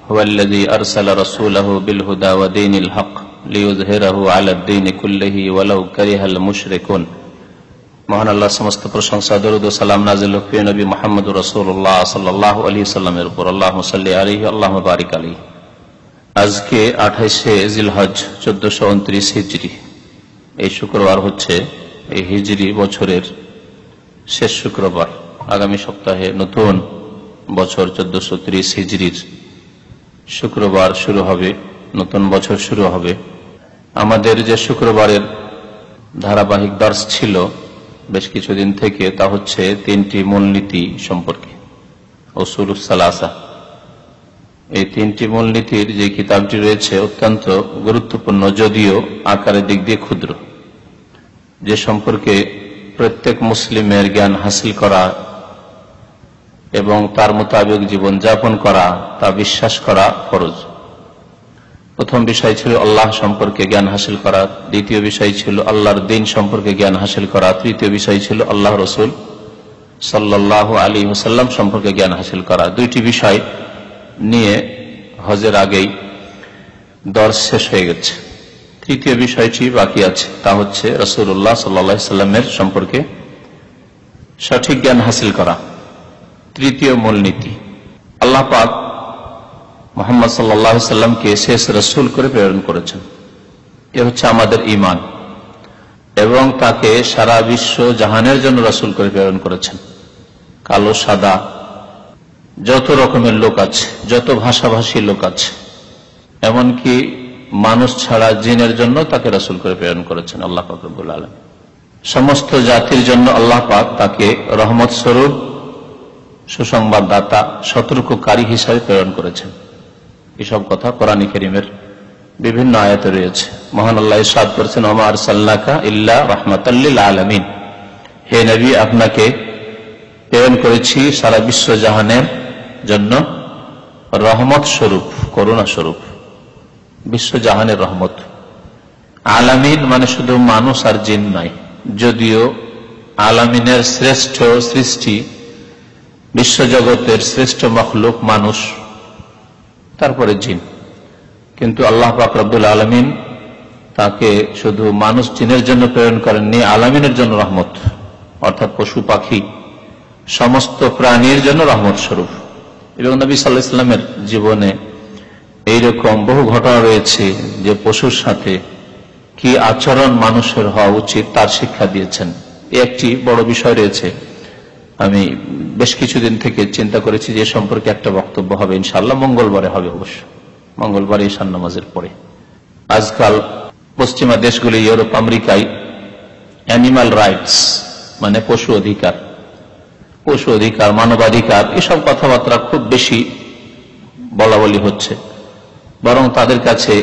হুয়াল্লাযী আরসালা রাসূলাহু বিল হুদা ওয়া দীনিল হক লিইয়ুযহিরাহু আলাদ দীনি কুল্লিহি ওয়ালাউ কারিহাল মুশরিকুন। মহান আল্লাহ সমস্ত প্রশংসা, দরুদ ও সালাম নাযিল হোক প্রিয় নবী মুহাম্মদুর রাসূলুল্লাহ সাল্লাল্লাহু আলাইহি সাল্লামের উপর। আল্লাহুম্মা সাল্লি আলাইহি আল্লাহুম্মা বারিক আলাইহি। আজকে 28শে জিলহজ 1429 হিজরি। এই শুক্রবার হচ্ছে এই হিজরি বছরের শেষ শুক্রবার। আগামী সপ্তাহে নতুন বছর 1430 হিজরির শুক্রবার শুরু হবে, নতুন বছর শুরু হবে। আমাদের যে শুক্রবারের ধারাবাহিক দর্শ ছিল বেশ কিছুদিন থেকে, তা হচ্ছে 3টি মূলনীতি সম্পর্কে, উসুলুস সালাসা। এই 3টি মূলনীতির যে কিতাবটি রয়েছে অত্যন্ত গুরুত্বপূর্ণ, যদিও আকারের দিক দিয়ে ক্ষুদ্র, যে সম্পর্কে প্রত্যেক মুসলিমের জ্ঞান হাসিল করা এবং তার মোতাবেক জীবন যাপন করা, তা বিশ্বাস করা ফরজ। প্রথম বিষয় ছিল আল্লাহ সম্পর্কে জ্ঞান হাসিল করা, দ্বিতীয় বিষয় ছিল আল্লাহর দ্বীন সম্পর্কে জ্ঞান হাসিল করা, তৃতীয় বিষয় ছিল আল্লাহ রসুল সাল্লাল্লাহু আলাইহি ওয়াসাল্লাম সম্পর্কে জ্ঞান হাসিল করা। 2টি বিষয় নিয়ে হজের আগেই দর্শ শেষ হয়ে গেছে। তৃতীয় বিষয়টি বাকি আছে, তা হচ্ছে রাসূলুল্লাহ সাল্লাল্লাহু আলাইহি ওয়াসাল্লামের সম্পর্কে সঠিক জ্ঞান হাসিল করা। তৃতীয় মূলনীতি, আল্লাহ পাক মুহাম্মদ সাল্লাল্লাহু আলাইহি ওয়াসাল্লামকে শেষ রাসূল করে প্রেরণ করেছেন। এ হচ্ছে আমাদের ঈমান। এবং তাকে সারা বিশ্ব জাহানের জন্য রাসূল করে প্রেরণ করেছেন। কালো সাদা যত রকমের লোক আছে, যত ভাষাভাষী লোক আছে, এমনকি মানুষ ছাড়া জিনের জন্য তাকে রাসূল করে প্রেরণ করেছেন আল্লাহ পাক রব্বুল আলামিন। সমস্ত জাতির জন্য আল্লাহ পাক তাকে রহমত স্বরূপ, সুসংবাদদাতা, সতর্ককারী হিসাবে প্রেরণ করেছেন। এসব কথা কোরআন কারীমের বিভিন্ন আয়াতে রয়েছে। মহান আল্লাহ ইরশাদ করেছেন, ওয়া মা আরসালনাকা ইল্লা রাহমাতাল লিল আলামিন। হে নবী, আপনাকে প্রেরণ করেছি সারা বিশ্ব জাহানের জন্য রহমত স্বরূপ, করুণা স্বরূপ, বিশ্ব জাহানের রহমত। আলামিন মানে শুধু মানুষ আর জিন নাই, যদিও আলামিনের শ্রেষ্ঠ সৃষ্টি, বিশ্বজগতের শ্রেষ্ঠ মখলুক মানুষ, তারপরে জিন। কিন্তু আল্লাহ পাক রব্বুল আলামিন তাকে শুধু মানুষ জিনের জন্য প্রেরণ করেননি, আলামিনের জন্য রহমত, অর্থাৎ পশু পাখি সমস্ত প্রাণীর জন্য রহমত স্বরূপ। এবং নবী সাল্লাল্লাহু আলাইহি ওয়াসাল্লামের জীবনে এইরকম বহু ঘটনা রয়েছে যে পশুর সাথে কি আচরণ মানুষের হওয়া উচিত তার শিক্ষা দিয়েছেন। একটি বড় বিষয় রয়েছে, আমি বেশ কিছুদিন থেকে চিন্তা করেছি যে সম্পর্কে একটা বক্তব্য হবে, ইনশাআল্লাহ মঙ্গলবারে হবে, অবশ্য মঙ্গলবারে ঈশান নামাজের পরে। আজকাল পশ্চিমা দেশগুলি, ইউরোপ, আমেরিকায় অ্যানিমাল রাইটস মানে পশু অধিকার, মানবাধিকার, এসব কথাবার্তা খুব বেশি বলা বলি হচ্ছে। বরং তাদের কাছে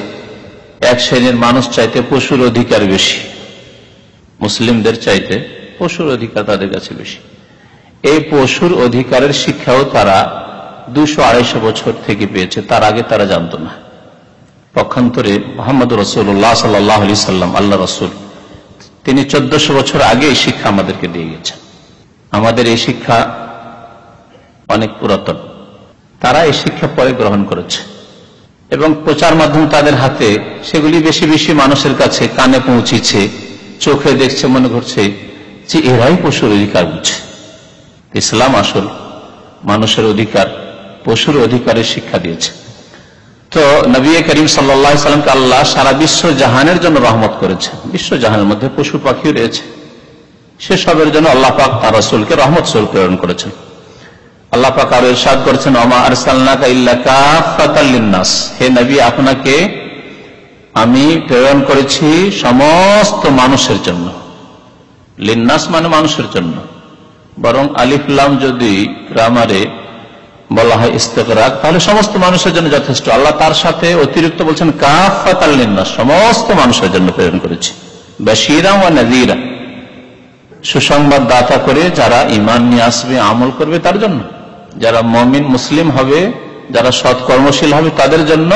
এক শ্রেণীর মানুষ চাইতে পশুর অধিকার বেশি, মুসলিমদের চাইতে পশুর অধিকার তাদের কাছে বেশি। এই পশুর অধিকারের শিক্ষাও তারা 200-250 বছর থেকে পেয়েছে, তার আগে তারা জানতো না। পক্ষান্তরে মুহাম্মদুর রাসূলুল্লাহ সাল্লাল্লাহু আলাইহি সাল্লাম, আল্লাহ রসুল, তিনি 1400 বছর আগে এই শিক্ষা আমাদেরকে দিয়ে গেছেন। আমাদের এই শিক্ষা অনেক পুরাতন, তারা এই শিক্ষা পরে গ্রহণ করেছে এবং প্রচার মাধ্যম তাদের হাতে, সেগুলি বেশি বেশি মানুষের কাছে কানে পৌঁছেছে, চোখে দেখছে, মনে করছে যে এরাই পশুর অধিকার বুঝছে। ইসলাম আসল মানুষের অধিকার, পশুর অধিকারের শিক্ষা দিয়েছে। তো নবী করিম সাল্লাল্লাহু আলাইহি ওয়াসাল্লামকে আল্লাহ সারা বিশ্ব জাহানের জন্য রহমত করেছেন। বিশ্ব জাহানের মধ্যে পশু পাখি রয়েছে, সেসবের জন্য আল্লাহ পাক তার রাসূলকে রহমত স্বরূপ প্রেরণ করেছেন। আল্লাহ পাক আরো ইরশাদ করেছেন, ওয়া মা আরসালনাকা ইল্লা কাফাতাল লিন-নাস। হে নবী, আপনাকে আমি প্রেরণ করেছি সমস্ত মানুষের জন্য। লিন-নাস মানে মানুষের জন্য, বরং আলিফ লাম যদি গ্রামারে বলা হয় ইস্তিগরাক, তাহলে সমস্ত মানুষের জন্য যথেষ্ট। আল্লাহ তার সাথে অতিরিক্ত বলছেন কাফাতাল লিন-নাস, সমস্ত মানুষের জন্য প্রেরণ করেছি। বাশীরা ওয়া নাযীরা, সুসংবাদদাতা করে যারা ঈমান নিয়ে আসবে, আমল করবে তার জন্য, যারা মুমিন মুসলিম হবে, যারা সৎ কর্মশীল হবে তাদের জন্য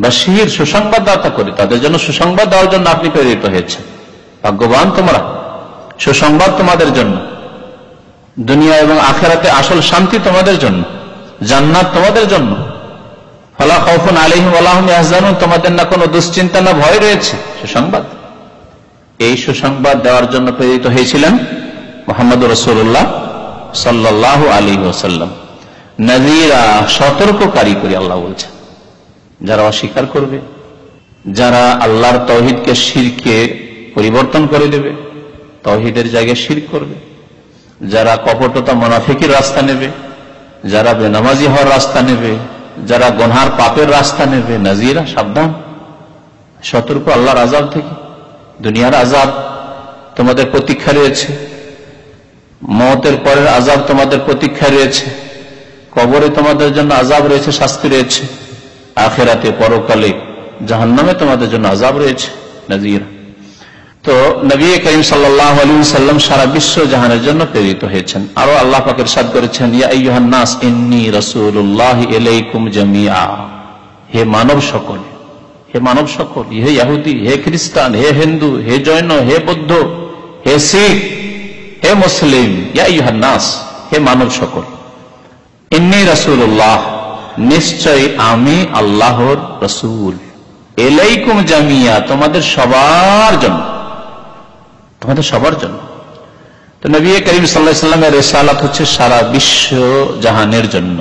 বাশীর, সুসংবাদদাতা করে তাদের জন্য সুসংবাদ দেওয়ার জন্য আপনি প্রেরিত হয়েছেন। ভাগ্যবান তোমরা, সুসংবাদ তোমাদের জন্য, দুনিয়া এবং আখিরাতে আসল শান্তি তোমাদের জন্য, জান্নাত তোমাদের জন্য। ফালা খাউফুন আলাইহিম ওয়া লা হুম ইয়াহজানুন, তোমাদের না কোনো দুশ্চিন্তা না ভয় রয়েছে। সুসংবাদ, এই সুসংবাদ দেওয়ার জন্য প্রেরিত হয়েছিলেন মুহাম্মদুর রাসূলুল্লাহ সাল্লাল্লাহু আলাইহি ওয়াসাল্লাম। নাযীরা, সতর্ককারী করে আল্লাহ বলছেন। যারা অস্বীকার করবে, যারা আল্লাহর তাওহীদকে শিরকে পরিবর্তন করে দেবে, তাওহীদের জায়গায় শিরক করবে, যারা কপটতা মুনাফিকের রাস্তা নেবে, যারা বেনামাজি হওয়ার রাস্তা নেবে, যারা গুনার পাপের রাস্তা নেবে, নাযীরা সাবধান, সতর্ক আল্লাহর আযাব থেকে। দুনিয়ার আযাব তোমাদের প্রতীক্ষা রয়েছে, মওতের পরের আযাব তোমাদের প্রতীক্ষা রয়েছে, কবরে তোমাদের জন্য আযাব রয়েছে, শাস্তি রয়েছে, আখিরাতে পরকালে জাহান্নামে তোমাদের জন্য আযাব রয়েছে। নাযীরা। তো নবী করিম সাল্লাল্লাহু আলাইহি ওয়াসাল্লাম সারা বিশ্ব জাহানের জন্য প্রেরিত হয়েছেন। আরো আল্লাহ পাক ইরশাদ করেছেন, ইয়া আইয়ুহান নাস ইন্নী রাসূলুল্লাহি ইলাইকুম জামিআ, হে মানব সকল, হে মানব সকল, হে ইহুদি, হে খ্রিস্টান, হে হিন্দু, হে জৈন, হে বৌদ্ধ, হে শিখ, হে মুসলিম, ইয়া আইয়ুহান নাস, হে মানব সকল, ইন্নী রাসূলুল্লাহ, নিশ্চয় আমি আল্লাহর রাসূল, ইলাইকুম জামিআ, তোমাদের সবার জন্য, তোমাদের সবার জন্য। তো নবী করিম সাল্লাল্লাহু আলাইহি ওয়াসাল্লামের রিসালাত হচ্ছে সারা বিশ্ব জাহানের জন্য,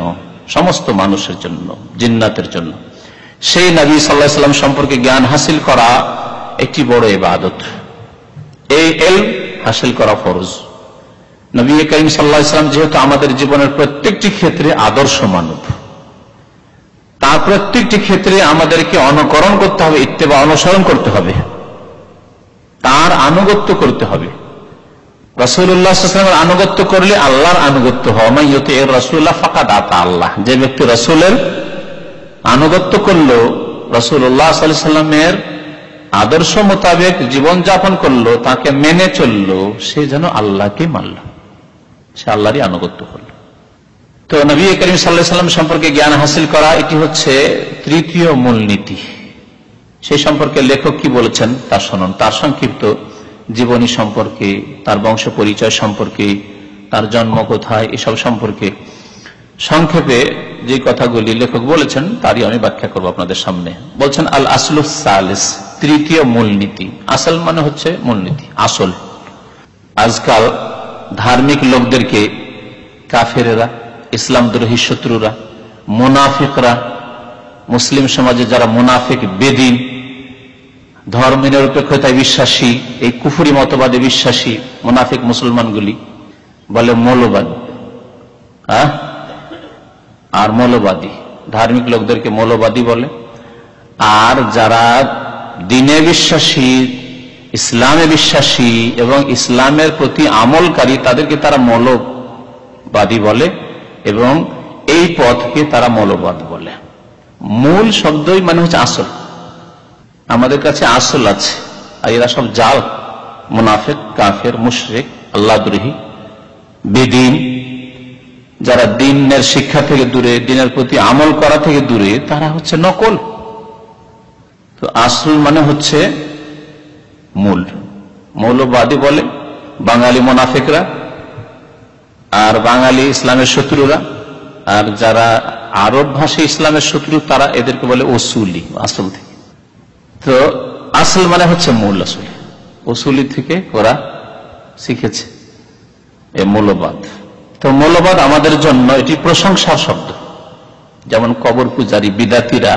সমস্ত মানুষের জন্য, জিন্নাতের জন্য। সেই নবী সাল্লাল্লাহু আলাইহি ওয়াসাল্লাম সম্পর্কে জ্ঞান হাসিল করা একটি বড় ইবাদত। এই ইলম হাসিল করা ফরজ। নবী করিম সাল্লাল্লাহু আলাইহি ওয়াসাল্লাম যেহেতু আমাদের জীবনের প্রত্যেকটি ক্ষেত্রে আদর্শ মানব, তার প্রত্যেকটি ক্ষেত্রে আমাদেরকে অনুকরণ করতে হবে, ইত্তেবা, অনুসরণ করতে হবে, তার আনুগত্য করতে হবে। রাসূলুল্লাহ সাল্লাল্লাহু আলাইহি ওয়াসাল্লামের আনুগত্য করলে আল্লাহর আনুগত্য হয়। মান ইউতি'র রাসূলা ফাকাদ আতা আল্লাহ, যে ব্যক্তি রাসূলের আনুগত্য করলো, রাসূলুল্লাহ সাল্লাল্লাহু আলাইহি ওয়াসাল্লামের আদর্শ মোতাবেক জীবন যাপন করলো, তাকে মেনে চললো, সে যেন আল্লাহকে মানল, সে আল্লাহরই আনুগত্য করলো। তো নবী করিম সাল্লাল্লাহু আলাইহি ওয়াসাল্লাম সম্পর্কে জ্ঞান হাসিল করা এটি হচ্ছে তৃতীয় মূলনীতি। সেই সম্পর্কে লেখক কি বলেছেন তা শুনুন। তার সংক্ষিপ্ত জীবনী সম্পর্কে, তার বংশ পরিচয় সম্পর্কে, তার জন্ম কোথায়, এসব সম্পর্কে সংক্ষেপে যে কথাগুলি লেখক বলেছেন তারই আমি ব্যাখ্যা করব আপনাদের সামনে। বলছেন, আল আসলুস সালিস, তৃতীয় মূলনীতি। আসল মানে হচ্ছে মূলনীতি, আসল। আজকাল ধার্মিক লোকদেরকে কাফেরেরা, ইসলাম দ্রোহী শত্রুরা, মুনাফিকরা, মুসলিম সমাজে যারা মুনাফিক, বেদিন, ধর্ম নিরপেক্ষতায় বিশ্বাসী, এই কুফরি মতবাদে বিশ্বাসী মুনাফিক মুসলমানগুলি বলে মৌলবাদী। আর মৌলবাদী, ধার্মিক লোকদেরকে মৌলবাদী বলে। আর যারা দ্বীনে বিশ্বাসী, ইসলামে বিশ্বাসী এবং ইসলামের প্রতি আমলকারী, তাদেরকে তারা মৌলবাদী বলে এবং এই পথকে তারা মৌলবাদ বলে। মূল শব্দই মানে হচ্ছে আসল। আমাদের কাছে আসল আছে, আর এরা সব জাল, মুনাফিক, কাফের, মুশরিক, আল্লাহদ্রোহী, বেদিন, যারা দ্বীনের শিক্ষা থেকে দূরে, দ্বীনের প্রতি আমল করা থেকে দূরে, তারা হচ্ছে নকল। তো আসল মানে হচ্ছে মূল। মৌলবাদী বলে বাঙালি মুনাফিকরা, আর বাঙালি ইসলামের শত্রুরা, আর যারা আরব ভাষী ইসলামের শত্রু তারা এদেরকে বলে ওসুলি, আসল থেকে। তো আসল মানে হচ্ছে মূল, আসলে ওসুলি থেকে ওরা শিখেছে এই মৌলবাদ। তো মৌলবাদ আমাদের জন্য এটি প্রশংসার শব্দ। যেমন কবর পূজারী, বিদাতিরা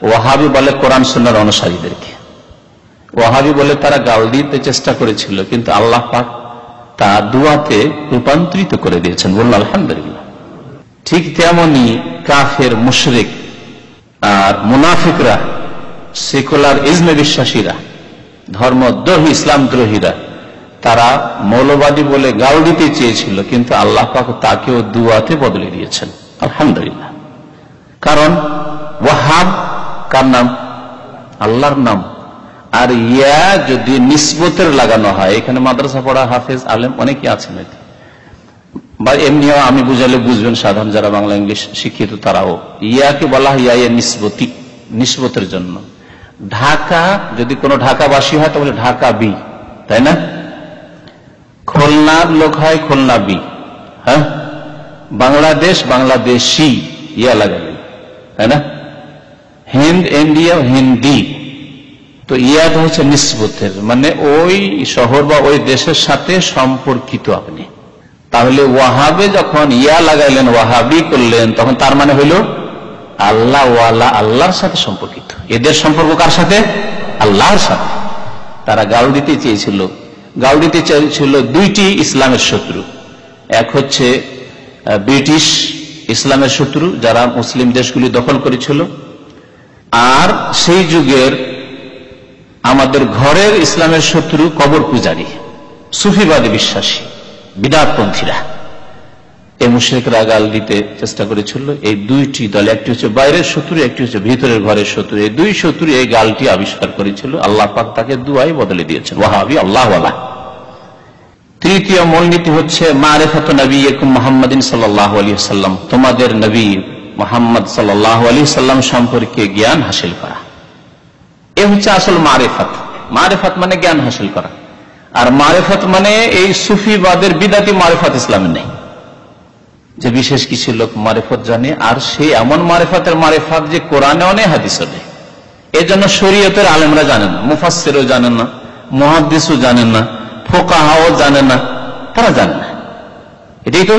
ওয়াহাবি বলে কোরআন সুন্নাহর অনুসারীদেরকে। ওয়াহাবি বলে তারা গাল দিতে চেষ্টা করেছিল, কিন্তু আল্লাহ পাক তা দুয়াতে রূপান্তরিত করে দিয়েছেন, বলুন আলহামদুলিল্লাহ। ঠিক তেমনি কাফের, মুশরিক আর মুনাফিকরা, সেকুলার ইজমে বিশ্বাসীরা, ধর্মদ্রোহী, ইসলাম দ্রোহীরা, তারা মৌলবাদী বলে গাল দিতে চেয়েছিল, কিন্তু আল্লাহ পাক তাকেও দুয়াতে বদলে দিয়েছেন, আলহামদুলিল্লাহ। কারণ ওয়াহাব কার নাম? আল্লাহর নাম। আর ইয়া যদি নিসবতের লাগানো হয়, এখানে মাদ্রাসা পড়া হাফেজ আলেম অনেকে আছেন, বা এমনিও আমি বুঝালে বুঝবেন, সাধারণ যারা বাংলা ইংলিশ শিক্ষিত তারাও, ইয়াকে বলা হয় ইয়া নিসবতি, নিসবতের জন্য। ঢাকা যদি কোনো ঢাকাবাসী হয় তাহলে ঢাকা বি, তাই না? খুলনার লোক হয় খুলনা বি, হ্যাঁ। বাংলাদেশ, বাংলাদেশি ইয়া লাগালেন, তাই না? হিন্দ, ইন্ডিয়া, হিন্দি। তো ইয়াদ হচ্ছে নিসবতের, মানে ওই শহর বা ওই দেশের সাথে সম্পর্কিত আপনি। তাহলে ওয়াহাবে যখন ইয়া লাগাইলেন, ওয়াহাবি করলেন, তখন তার মানে হইল আল্লাহ ওয়ালা, আল্লাহর সাথে সম্পর্কিত। এদের সম্পর্ক কার সাথে? আল্লাহর সাথে। তারা গাল দিতে চেয়েছিল দুইটি ইসলামের শত্রু। এক হচ্ছে ব্রিটিশ ইসলামের শত্রু, যারা মুসলিম দেশগুলি দখল করেছিল, আর সেই যুগের আমাদের ঘরের ইসলামের শত্রু কবর পূজারী, সুফিবাদী বিশ্বাসী বিদআতপন্থীরা। এই মুশরিকরা গাল দিতে চেষ্টা করেছিল এই দুইটি দল, একটি হচ্ছে বাইরের শত্রু, একটি হচ্ছে ভিতরের ঘরের শত্রু। এই দুই শত্রু এই গালটি আবিষ্কার করেছিল, আল্লাহ পাক তাকে দুয়াই বদলে দিয়েছেন, ওয়াহাবি আল্লাহ ওয়ালা। তৃতীয় মূলনীতি হচ্ছে মারিফাতু নবিয়্যিকুম মুহাম্মাদিন সাল্লাল্লাহু আলাইহি ওয়াসাল্লাম, তোমাদের নবী মুহাম্মদ সাল্লাল্লাহু আলাইহি সাল্লাম সম্পর্কে জ্ঞান হাসিল করা। এ হচ্ছে আসল মারিফাত। মারিফাত মানে জ্ঞান হাসিল করা, আর মারিফাত মানে এই সুফিবাদের বিদাতি মারিফাত ইসলামে নেই, যে বিশেষ কিছু লোক মারিফত জানে, আর সে এমন মারিফাতের মারিফাত যে কোরআনেও নেই, হাদিসও নেই। এই জন্য শরীয়তের আলেমরা জানেন না, মুফাসসিরও জানেন না, মুহাদ্দিসও জানেন না, ফোকাহাও জানেন না, তারা জানে না। এটাই তো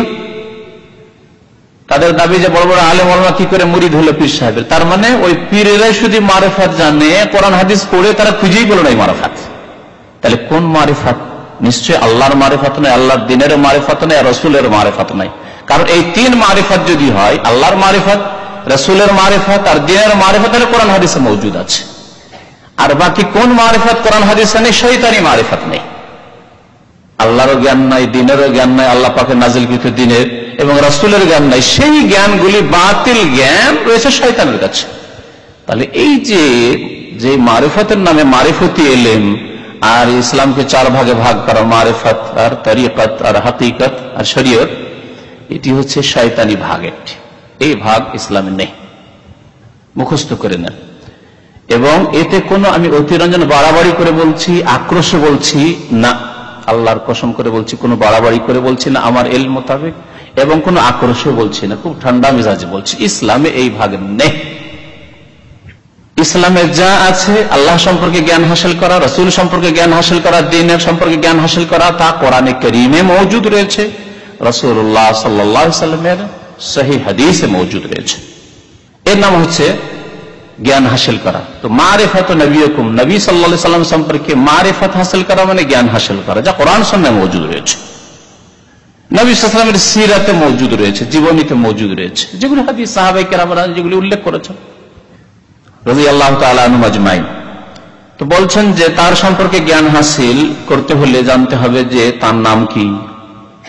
তাদের দাবি যে বড় বড় আলেম ওলামা কি করে মুরিদ হলো পীর সাহেবের। তার মানে ওই পীরেরাই শুধু মারিফাত জানে, কোরআন হাদিস পড়ে তারা খুঁজেই বলো না এই মারিফাত। তাহলে কোন মারিফাত? নিশ্চয়ই আল্লাহর মারিফাত নয়, আল্লাহর দ্বীনের মারিফাত নয়, রাসূলের মারিফাত নয়। কারণ এই তিন মারিফাত যদি হয়, আল্লাহর মারিফাত, রাসূলের মারিফাত আর দ্বীনের মারিফাত, তাহলে কোরআন হাদিসে মওজুদ আছে। আর বাকি কোন মারিফাত কোরআন হাদিসে নেই? শয়তানি মারিফাত নেই। আল্লাহরও জ্ঞান নাই, দ্বীনেরও জ্ঞান নাই, আল্লাহ পাকের নাজিলকৃত দ্বীনের এবং রাসূলের জ্ঞান নাই। সেই জ্ঞানগুলি বাতিল জ্ঞান রয়েছে শয়তানের কাছে। তাহলে এই যে মারিফতের নামে মারিফতি এলেম, আর ইসলামকে চার ভাগে ভাগ করা, মারিফত আর তরিকত আর হাকিকত আর শরীয়ত, এটি হচ্ছে শয়তানি ভাগ। একটি এই ভাগ ইসলামে নেই, মুখস্থ করে নেন। এবং এতে কোনো আমি অতিরঞ্জন বাড়াবাড়ি করে বলছি, আক্রোশে বলছি না, আল্লাহর কসম করে বলছি, কোনো বাড়াবাড়ি করে বলছি না আমার এলম মোতাবেক, এবং কোনো আক্রোশে বলছি না, খুব ঠান্ডা মেজাজে বলছি। ইসলামে এই ভাগ নেই। ইসলামে যা আছে, আল্লাহ সম্পর্কে জ্ঞান হাসিল করা, রাসূল সম্পর্কে জ্ঞান হাসিল করা, দ্বীনের সম্পর্কে জ্ঞান হাসিল করা, তা কোরআনে কারীমে মওজুদ রয়েছে, রাসূলুল্লাহ সাল্লাল্লাহু আলাইহি ওয়াসাল্লামের সহিহ হাদিসে মওজুদ রয়েছে। এর নাম হচ্ছে জ্ঞান হাসিল করা। তো মারিফাতু নবিয়্যিকুম, নবী সাল্লাল্লাহু আলাইহি ওয়াসাল্লাম সম্পর্কে মারিফাত হাসিল করা মানে জ্ঞান হাসিল করা, যা কোরআন সুন্নাহে মওজুদ রয়েছে, নবী সাল্লাল্লাহু আলাইহি ওয়াসাল্লামের সিরাতে মওজুদ রয়েছে, জীবনীতে মওজুদ রয়েছে, যেগুলো হাদিস সাহাবায়ে কেরামরা যেগুলি উল্লেখ করেছেন রাদিয়াল্লাহু তাআলা আনহুম আজমাইন। তো বলছেন যে তার সম্পর্কে জ্ঞান হাসিল করতে হলে জানতে হবে যে তার নাম কি,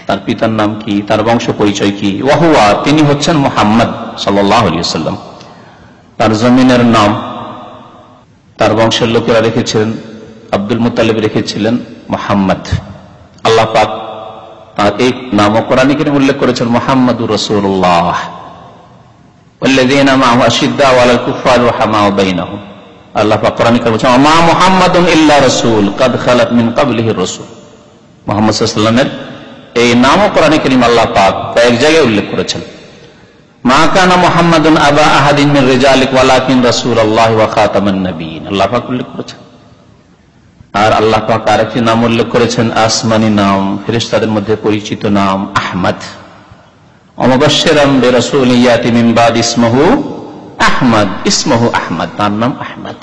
তার পিতার নাম কি, তার বংশ পরিচয় কি। ওয়াহুয়া, তিনি হচ্ছেন মুহাম্মদ সাল্লাল্লাহু আলাইহি ওয়াসাল্লাম। তার জমিনের নাম তার বংশের লোকেরা রেখেছিলেন, আব্দুল মুত্তালিব রেখেছিলেন মুহাম্মদ। আল্লাহ পাক তার এই নাম কোরআনে কারীমে উল্লেখ করেছেন, মুহাম্মাদুর রাসূলুল্লাহ ওয়াল্লাযীনা মা'আহু আশিদ্দাউ আলাল কুফফারি রুহামাউ বাইনাহুম। আল্লাহ পাক কোরআনে কারীমে বলেছেন, মা মুহাম্মাদুন ইল্লা রাসূল কাদ খালাত মিন ক্বাবলিহির রাসূল। মুহাম্মদ সাল্লাল্লাহু আলাইহি ওয়াসাল্লামের এই নাম কোরআনে কারীমে আল্লাহ পাক কয়েক জায়গায় উল্লেখ করেছেন। মা কানা মুহাম্মাদুন আবা আহাদিন মিন রিজালিক ওয়ালাকিন রাসূলুল্লাহ ওয়া খাতামান নবিয়্যিন, আল্লাহ পাক উল্লেখ করেছেন। আর আল্লাহ পাক আরেকটি নাম উল্লেখ করেছেন, আসমানি নাম, ফেরেশতাদের মধ্যে পরিচিত নাম আহমদ। ওয়াবাশশিরাম বিরাসূলিন ইয়াতি মিন বাদ ইসমুহু আহমদ, ইসমুহু আহমদ, তার নাম আহমদ।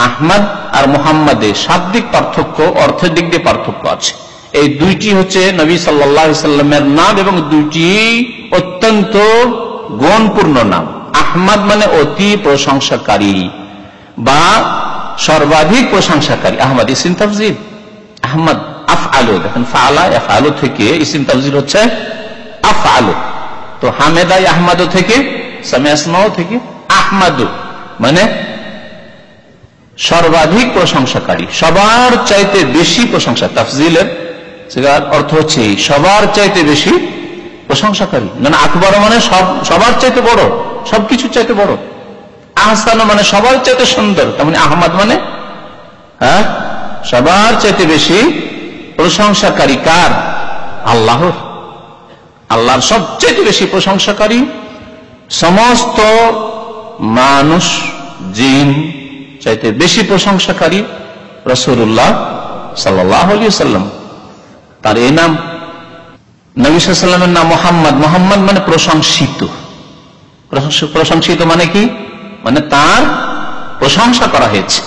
আহমদ আর মুহাম্মাদে শাব্দিক পার্থক্য, অর্থের দিক দিয়ে পার্থক্য আছে। এই দুইটি হচ্ছে নবী সাল্লাল্লাহু আলাইহি ওয়াসাল্লামের নাম, এবং দুইটি অত্যন্ত গুণপূর্ণ নাম। আহমদ মানে অতি প্রশংসাকারী বা সর্বাধিক প্রশংসাকারী। আহমদ ইসিম তাফজিল, আহমদ আফআলু, দেখেন ফাআলা ইয়াফআলু থেকে ইসিম তাফজিল হচ্ছে আফআলু। তো হামেদা আহমদ থেকে, সামিআসমাউ থেকে আহমদু মানে সর্বাধিক প্রশংসাকারী, সবার চাইতে বেশি প্রশংসা। তাফজিলের অর্থ হচ্ছে সবার চাইতে বেশি প্রশংসাকারী, মানে আকবর মানে সবার চাইতে বড়, সবকিছু চাইতে বড়। আহসান মানে সবার চাইতে সুন্দর, তেমনি আহমদ মানে সবার চাইতে বেশি প্রশংসাকারী। কার? আল্লাহর। আল্লাহর সবচেয়ে বেশি প্রশংসাকারী। সমস্ত মানুষ জিন চাইতে বেশি প্রশংসাকারী রাসূলুল্লাহ সাল্লাল্লাহু আলাইহি ওয়াসাল্লাম। তার এই নাম, নবী সাল্লাল্লাহু আলাইহি ওয়াসাল্লামের নাম মুহাম্মদ। মুহাম্মদ মানে প্রশংসিত। প্রশংসিত মানে কি? মানে তার প্রশংসা করা হয়েছে।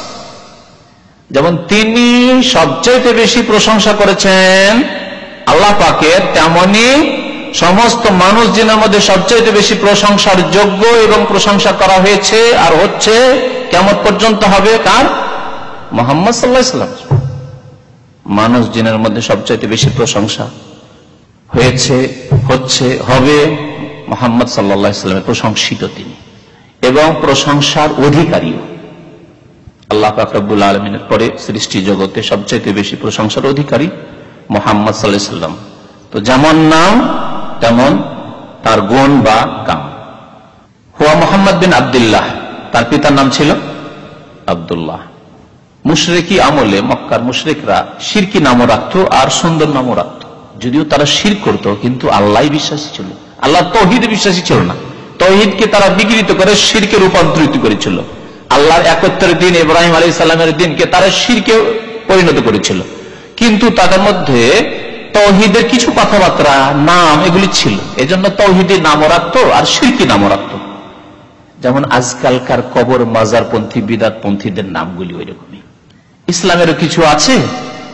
যেমন তিনি সবচেয়ে বেশি প্রশংসা করেছেন আল্লাহ পাকের, তেমনি সমস্ত মানুষ জিনের মধ্যে সবচেয়ে বেশি প্রশংসার যোগ্য এবং প্রশংসা করা হয়েছে আর হচ্ছে, কিয়ামত পর্যন্ত হবে কার? মুহাম্মদ সাল্লাল্লাহু আলাইহি ওয়াসাল্লাম। মানুষ জিনের মধ্যে সবচেয়ে বেশি প্রশংসা হয়েছে, হচ্ছে, হবে মুহাম্মদ সাল্লাল্লাহু আলাইহি ওয়াসাল্লামের। প্রশংসিত তিনি এবং প্রশংসার অধিকারীও। আল্লাহ পাক রব্বুল আলামিনের পরে সৃষ্টি জগতে সবচেয়ে বেশি প্রশংসার অধিকারী মুহাম্মদ সাল্লাল্লাহু আলাইহি ওয়াসাল্লাম। তো যেমন নাম তেমন তার গুণ বা কাম। হুয়া মুহাম্মদ বিন আব্দুল্লাহ, তার পিতার নাম ছিল আব্দুল্লাহ। মুশরিকি আমলে মক্কার মুশরিকরা শিরকি নামও রাখত আর সুন্দর নামও রাখত। যদিও তারা শিরক করত, কিন্তু আল্লাহ বিশ্বাসী ছিল, আল্লাহ তৌহিদে বিশ্বাসী ছিল না। তৌহিদকে তারা বিকৃত করে শিরকে রূপান্তরিত করেছিল। আল্লাহর একত্রের দিন, ইব্রাহিম আলাইহিস সালামের দিনকে তারা শিরকে পরিণত করেছিল। কিন্তু তাদের মধ্যে তৌহিদের কিছু কথাবার্তা, নাম এগুলি ছিল, এজন্য তৌহিদি নামও রাখত আর শিরকি নামও রাখত। যেমন আজকালকার কবর মাজারপন্থী বিদআতপন্থীদের নামগুলি ওই রকমই। ইসলামেরও কিছু আছে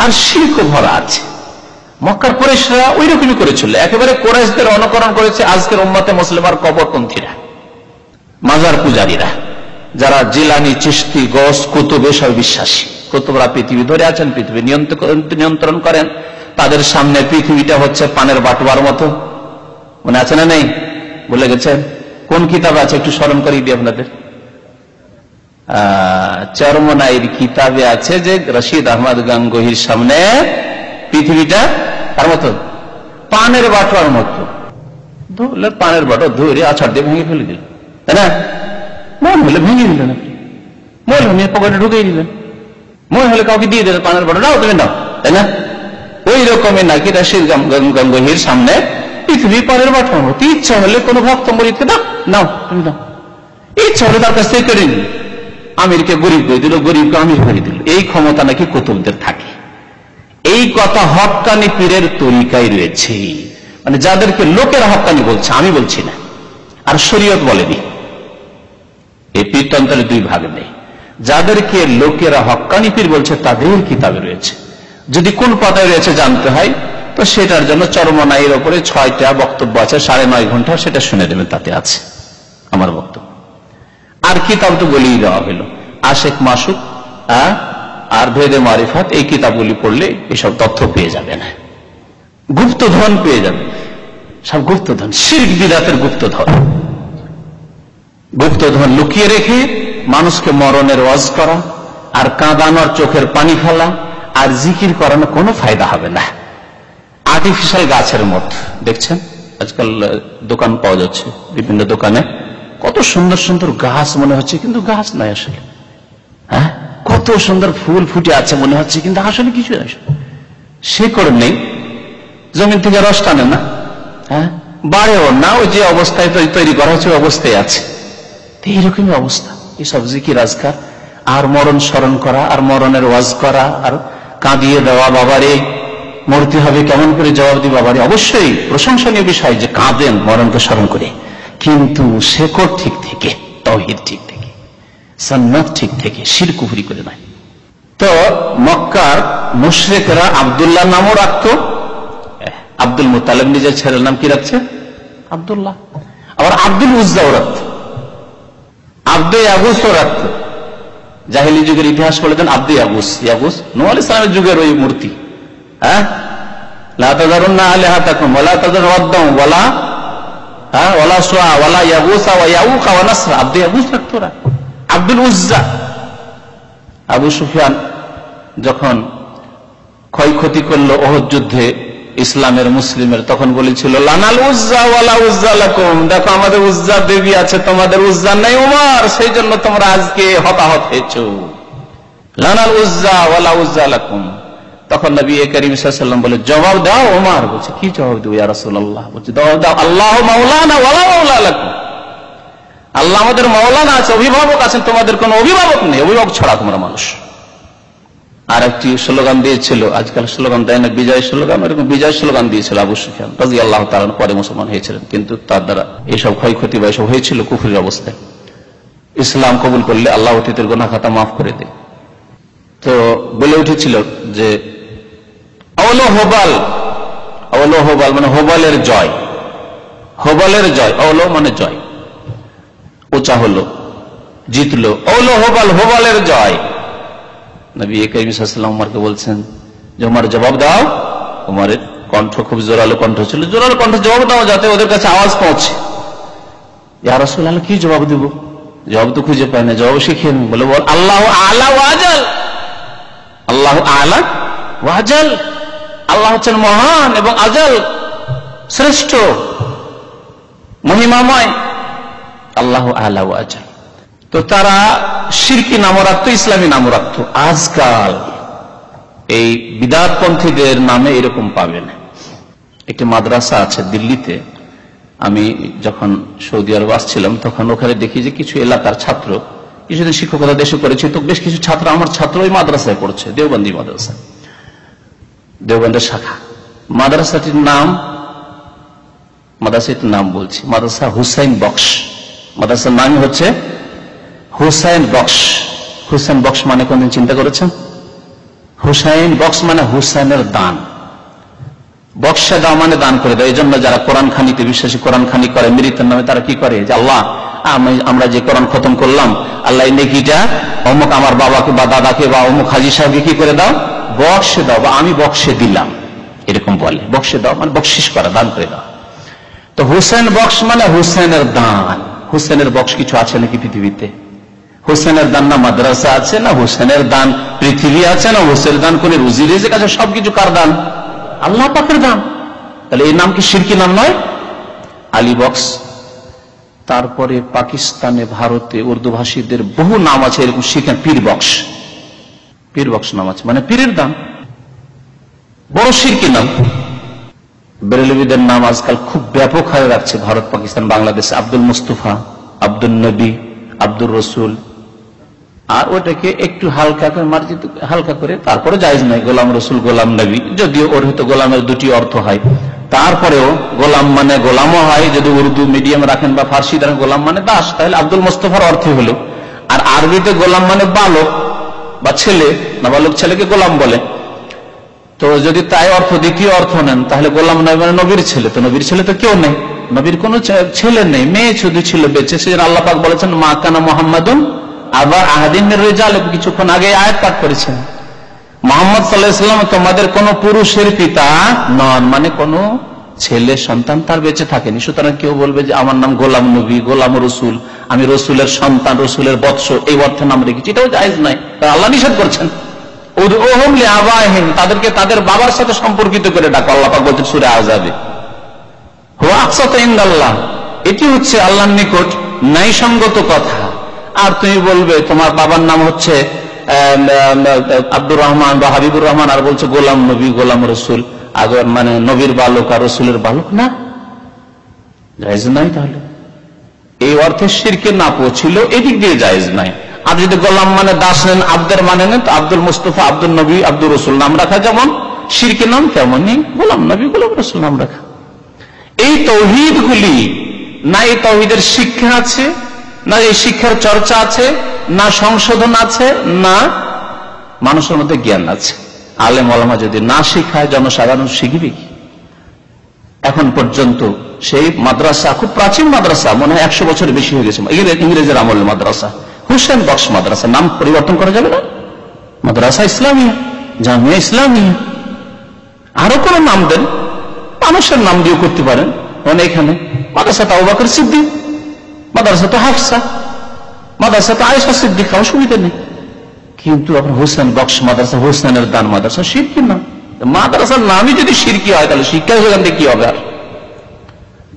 আর শিরক ভরা আছে। মক্কার কুরাইশরা ওই রকমই করেছিল, একেবারে কুরাইশদের অনুকরণ করেছে আজকের উম্মতে মুসলিমার কবরপন্থীরা, মাজার পূজারীরা, যারা জিলানি, চিশতি, গস, কুতুব এসব বিশ্বাসী। কুতুবরা পৃথিবী ধরে আছেন, পৃথিবী নিয়ন্ত্রণ করেন। তাদের সামনে পৃথিবীটা হচ্ছে পানের বাটুয়ার মতো। মনে আছে না? নেই? বলে গেছেন? কোন কিতাবে আছে একটু স্মরণ করিয়ে দিই আপনাদের। চরমনাইর কিতাবে আছে যে রশিদ আহমদ গাঙ্গুহির সামনে পৃথিবীটা তার মতো, পানের বাটুয়ার মতো। ধরলে পানের বাটো ধরে আছাড় দিয়ে ভেঙে ফেলে দিল, তাই না? মন হলে ভেঙে দিলেন, আপনি মন হলে পকেটে ঢুকিয়ে দিলেন, মন হলে কাউকে দিয়ে দিলেন পানের বাটো, নাও তুমি নাও, তাই না? ওই রকমের নাকি রশিদ গাঙ্গুহির সামনে পৃথিবী পানের বাটুয়ার মতো। ইচ্ছা হলে কোন ভক্ত মরিদকে দাও, নাও তুমি নাও, ইচ্ছা হলে তার কাছ থেকে কেড়ে নিল। আমিরকে গরিব করে দিল, গরিবকে আমির করে দিল। এই ক্ষমতা নাকি কুতুবদের থাকে। এই কথা হক্কানি পীরের তরিকায় রয়েছে, মানে যাদেরকে লোকেরা হক্কানি বলছে, আমি বলছি না, আর শরীয়ত বলেনি। এই পীরতন্ত্রের দুই ভাগ নেই। যাদেরকে লোকেরা হক্কানি পীর বলছে তাদের কিতাবে রয়েছে। যদি কোন পাতায় রয়েছে জানতে হয় তো সেটার জন্য চরমনাইয়ের ওপরে 6টা বক্তব্য আছে, 9.5 ঘন্টা, সেটা শুনে দেবেন, তাতে আছে আমার বক্তব্য। আর কিতাব তো বলেই দেওয়া হইল, আশেক মাসুক আর ভেদে মারিফাত, এই কিতাবগুলি পড়লে এসব তথ্য পেয়ে যাবেন। গুপ্তধন পেয়ে যাবেন, সব গুপ্তধন, শিরক বিদআতের গুপ্তধন। গুপ্তধন লুকিয়ে রেখে মানুষকে মরণের ওয়াজ করা আর কাঁদানোর, চোখের পানি ফেলা আর জিকির করানো কোনো ফায়দা হবে না। আর্টিফিশিয়াল গাছের মত দেখছেন আজকাল দোকান পাওয়া যাচ্ছে, বিভিন্ন দোকানে কত সুন্দর সুন্দর গাছ মনে হচ্ছে, কিন্তু গাছ নাই আসলে। হ্যাঁ, কত সুন্দর ফুল ফুটে আছে মনে হচ্ছে, কিন্তু আসলে কিছু শিকড় নেই, জমিন থেকে রস টানে না, হ্যাঁ, বাড়েও না, ওই যে অবস্থায় তৈরি করা হচ্ছে ওই অবস্থায় আছে। এইরকমই অবস্থা। এইসব জিকির আজকার আর মরণ স্মরণ করা আর মরণের ওয়াজ করা আর কাঁদিয়ে দেওয়া, বাবারে মরতে হবে, কেমন করে জবাব দিই বাবারে। অবশ্যই প্রশংসনীয় বিষয় যে কাঁদেন মরণকে স্মরণ করে, কিন্তু শেকড় ঠিক থেকে, তাওহীদ ঠিক থেকে, সুন্নাত ঠিক থেকে, শিরক কুফরি করে নাই। তো মক্কার মুশরিকরা আব্দুল্লাহ নামও রাখতো। আব্দুল মুত্তালিব নিজের ছেলের নাম কি রাখছে? আব্দুল্লাহ। আবার আব্দুল উজ্জাও রাখত, আব্দে ইয়াগুসও রাখত। জাহেলি যুগের ইতিহাস বলে দেন আব্দে ইয়াগুস, ইয়াগুস নূহ আলাইহিস সালামের যুগের ওই মূর্তি। হ্যাঁ, লা তাযারুন্না আলিহাতাকুম ওয়া লা তাযারু ওয়াদ্দাম ওয়ালা সুআ ওয়ালা ইয়াগুসা ওয়া ইয়াউকা ওয়া নাসরা, আব্দে ইয়াগুস রাখত ওরা। আব্দুল উজ্জা, আবু সুফিয়ান যখন ক্ষয়ক্ষতি করলো ওহদ যুদ্ধে ইসলামের, মুসলিমের, তখন বলেছিল লানাল উজ্জা ওয়ালা উজ্জা লাকুম, দেখো আমাদের উজ্জা দেবী আছে, তোমাদের উজ্জা নাই ওমর, সেই জন্য তোমরা আজকে হতাহত হয়েছো। লানাল উজ্জা ওয়ালা উজ্জা লাকুম। তখন নবী করিম সাল্লাল্লাহু আলাইহি ওয়াসাল্লাম বলে জবাব দাও। ওমর বলছে কি জবাব দেব ইয়া রাসূলুল্লাহ? বলছে জবাব দাও আল্লাহু মাওলানা ওয়ালা মাওলা লাকুম, আল্লাহ আমাদের মাওলানা আছে, অভিভাবক আছেন, তোমাদের কোনো অভিভাবক নেই, অভিভাবক ছাড়া তোমরা মানুষ। আর একটি স্লোগান দিয়েছিল, আজকাল স্লোগান দেয় না, বিজয় স্লোগান, এরকম বিজয় স্লোগান দিয়েছিল আবু সুফিয়ান রাদিয়াল্লাহু তাআলা, পরে মুসলমান হয়েছিলেন, কিন্তু তার দ্বারা এইসব ক্ষয়ক্ষতি বা এসব হয়েছিল কুফরির অবস্থায়। ইসলাম কবুল করলে আল্লাহ অতীতের গুনাহ খাতা মাফ করে দেয়। তো বলে উঠেছিল যে আওলো হোবাল, আওলো হোবাল মানে হোবালের জয়, হোবালের জয়, আওলো মানে জয়, উঁচা হলো, জিতলো, আওলো হোবাল, হোবালের জয়। নবী করিম সাল্লাল্লাহু আলাইহি ওয়াসাল্লাম ওমরকে বলছেন যে ওমর জবাব দাও। ওমরের কণ্ঠ খুব জোরালো কণ্ঠ ছিল, জোরালো কণ্ঠ জবাব দাও যাতে ওদের কাছে আওয়াজ পৌঁছে। ইয়া রাসূলুল্লাহ কি জবাব দেব, জবাব তো খুঁজে পায় না, জবাব শিখিয়ে নেই। বলে বল আল্লাহু আ'লা ওয়া আজাল, আল্লাহু আ'লা ওয়া আজাল, আল্লাহ হচ্ছেন মহান এবং আজাল শ্রেষ্ঠ মহিমাময়, আল্লাহু আ'লা ওয়া আজাল। তো তারা শিরকি নামও রাখতো, ইসলামী নামও রাখতো। আজকাল এই বিদআতপন্থীদের নামে এরকম পাবেন। একটি মাদ্রাসা আছে দিল্লিতে, আমি যখন সৌদি আরব আসছিলাম তখন ওখানে দেখি যে কিছু এলাকার ছাত্র, কিছুদিন শিক্ষকতা দেশে করেছি, তো বেশ কিছু ছাত্র, আমার ছাত্র ওই মাদ্রাসায় পড়ছে, দেওবন্দি মাদ্রাসা, দেওবন্দের শাখা। মাদ্রাসাটির নাম বলছি, মাদ্রাসা হুসাইন বক্স। মাদ্রাসার নাম হচ্ছে হুসাইন বক্স। হুসাইন বক্স মানে কোনদিন চিন্তা করেছেন? হুসাইন বক্স মানে হুসাইনের দান, বক্সে দাও মানে দান করে দেয়। এই জন্য যারা কোরআন খানিতে বিশ্বাসী, কোরআন খানি করে মৃতের নামে, তারা কি করে যে আল্লাহ আমরা যে কোরআন খতম করলাম, আল্লাহ নেকিটা অমুক আমার বাবাকে বা দাদাকে বা অমুক হাজি সাহেবকে কি করে দাও, বক্সে দাও, বা আমি বক্সে দিলাম, এরকম বলে। বক্সে দাও মানে বকশিস করা, দান করে দাও। তো হুসাইন বক্স মানে হুসাইনের দান। হুসাইনের বক্স কিছু আছে নাকি পৃথিবীতে? হুসেনের দান না মাদ্রাসা আছে, না হুসেনের দান পৃথিবী আছে, না হুসেনের দান কোন রুজি রিজিক আছে? সবকিছু কার দান? আল্লাহ পাকের দান। তাহলে এই নাম কি শিরকি নাম নয়? আলী বক্স। তারপরে পাকিস্তানে, ভারতে উর্দু ভাষীদের বহু নাম আছে এরকম শিরকি, পীর বক্স, পীর বক্স নাম আছে, মানে পীরের দান, বড় শিরকি নাম। বেরেলভিদের নাম আজকাল খুব ব্যাপক হয়ে রাখছে ভারত, পাকিস্তান, বাংলাদেশে। আব্দুল মুস্তফা, আব্দুল নবী, আব্দুর রসুল, আর ওটাকে একটু হালকা করে মার্জিত, হালকা করে, তারপরে জায়েজ নাই গোলাম রসুল, গোলাম নবী, যদিও ওর হয়তো গোলামের দুটি অর্থ হয়, তারপরেও গোলাম মানে গোলামও হয়, যদি উর্দু মিডিয়াম রাখেন বা ফার্সি রাখেন গোলাম মানে দাস, তাহলে আব্দুল মুস্তফার অর্থ হলো। আর আরবিতে গোলাম মানে বালক বা ছেলে, না বালক ছেলেকে গোলাম বলে। তো যদি তাই অর্থ, দ্বিতীয় অর্থ নেন, তাহলে গোলাম নবী মানে নবীর ছেলে। তো নবীর ছেলে তো কেউ নেই, নবীর কোন ছেলে নেই, মেয়ে শুধু ছিল বেঁচে। সেজন্য আল্লাহ পাক বলেছেন মা কানা মুহাম্মাদুন আবা আহাদিন মির রিজাল, কিছুক্ষণ আগে আয়াত পাঠ করেছেন। মুহাম্মদ সাল্লাল্লাহু আলাইহি ওয়াসাল্লাম তোমাদের কোন পুরুষের পিতা নন, মানে কোন ছেলে সন্তান তার বেঁচে থাকেনি। সুতরাং কেউ বলবে যে আমার নাম গোলাম নবী, গোলাম রসুল, আমি রসুলের সন্তান, রসুলের বৎস, এই অর্থে নাম রেখেছি, এটাও জায়েজ নাই, আল্লাহ নিষেধ করছেন। তাদেরকে তাদের বাবার সাথে সম্পর্কিত করে ডাকো, আল্লাহ পাক বলছেন সূরা আযাবে। এটি হচ্ছে আল্লাহর নিকট ন্যায়সঙ্গত কথা। আর তুমি বলবে তোমার বাবার নাম হচ্ছে আব্দুর রহমান বা হাবিবুর রহমান, আর বলছে গোলাম নবী, গোলাম রসুল, আগে মানে নবীর বালক আর রসুলের বালক, না, জায়েজ নাই। তাহলে এই অর্থে শিরকে না পৌঁছিল, এদিক দিয়ে জায়েজ নাই। আর যদি গোলাম মানে দাস নেন, আব্দের মানে নেন, তো আব্দুল মুস্তফা, আব্দুল নবী, আব্দুর রসুল নাম রাখা যেমন শিরকি নাম, তেমনি গোলাম নবী, গোলাম রসুল নাম রাখা। এই তৌহিদ গুলি না, এই তৌহিদের শিক্ষা আছে, না এই শিক্ষার চর্চা আছে, না সংশোধন আছে, না মানুষের মধ্যে জ্ঞান আছে। আলেম ওলামা যদি না শিখায়, জনসাধারণ শিখবে কি? এখন পর্যন্ত সেই মাদ্রাসা, খুব প্রাচীন মাদ্রাসা, মনে হয় 100 বছরের বেশি হয়ে গেছে, ইংরেজের আমলের মাদ্রাসা, হুসেন বক্স মাদ্রাসা, নাম পরিবর্তন করা যাবে না? মাদ্রাসা ইসলামিয়া, জামিয়া ইসলামিয়া, আরো কোন নাম দেন, মানুষের নাম দিয়ে করতে পারেন। মানে এখানে মাদ্রাসা তো আবু বকর সিদ্দিক, মাদ্রাসা তো হাফসা, মাদ্রাসা তো আয়েশা সিদ্দিকা, অসুবিধা নেই। কিন্তু আপনার হোসেন বক্স মাদ্রাসা, হোসেনের দান মাদ্রাসা, শিরকি নাম। মাদ্রাসার নামই যদি শিরকি হয়, তাহলে শিক্ষা সেখান থেকে কি হবে? আর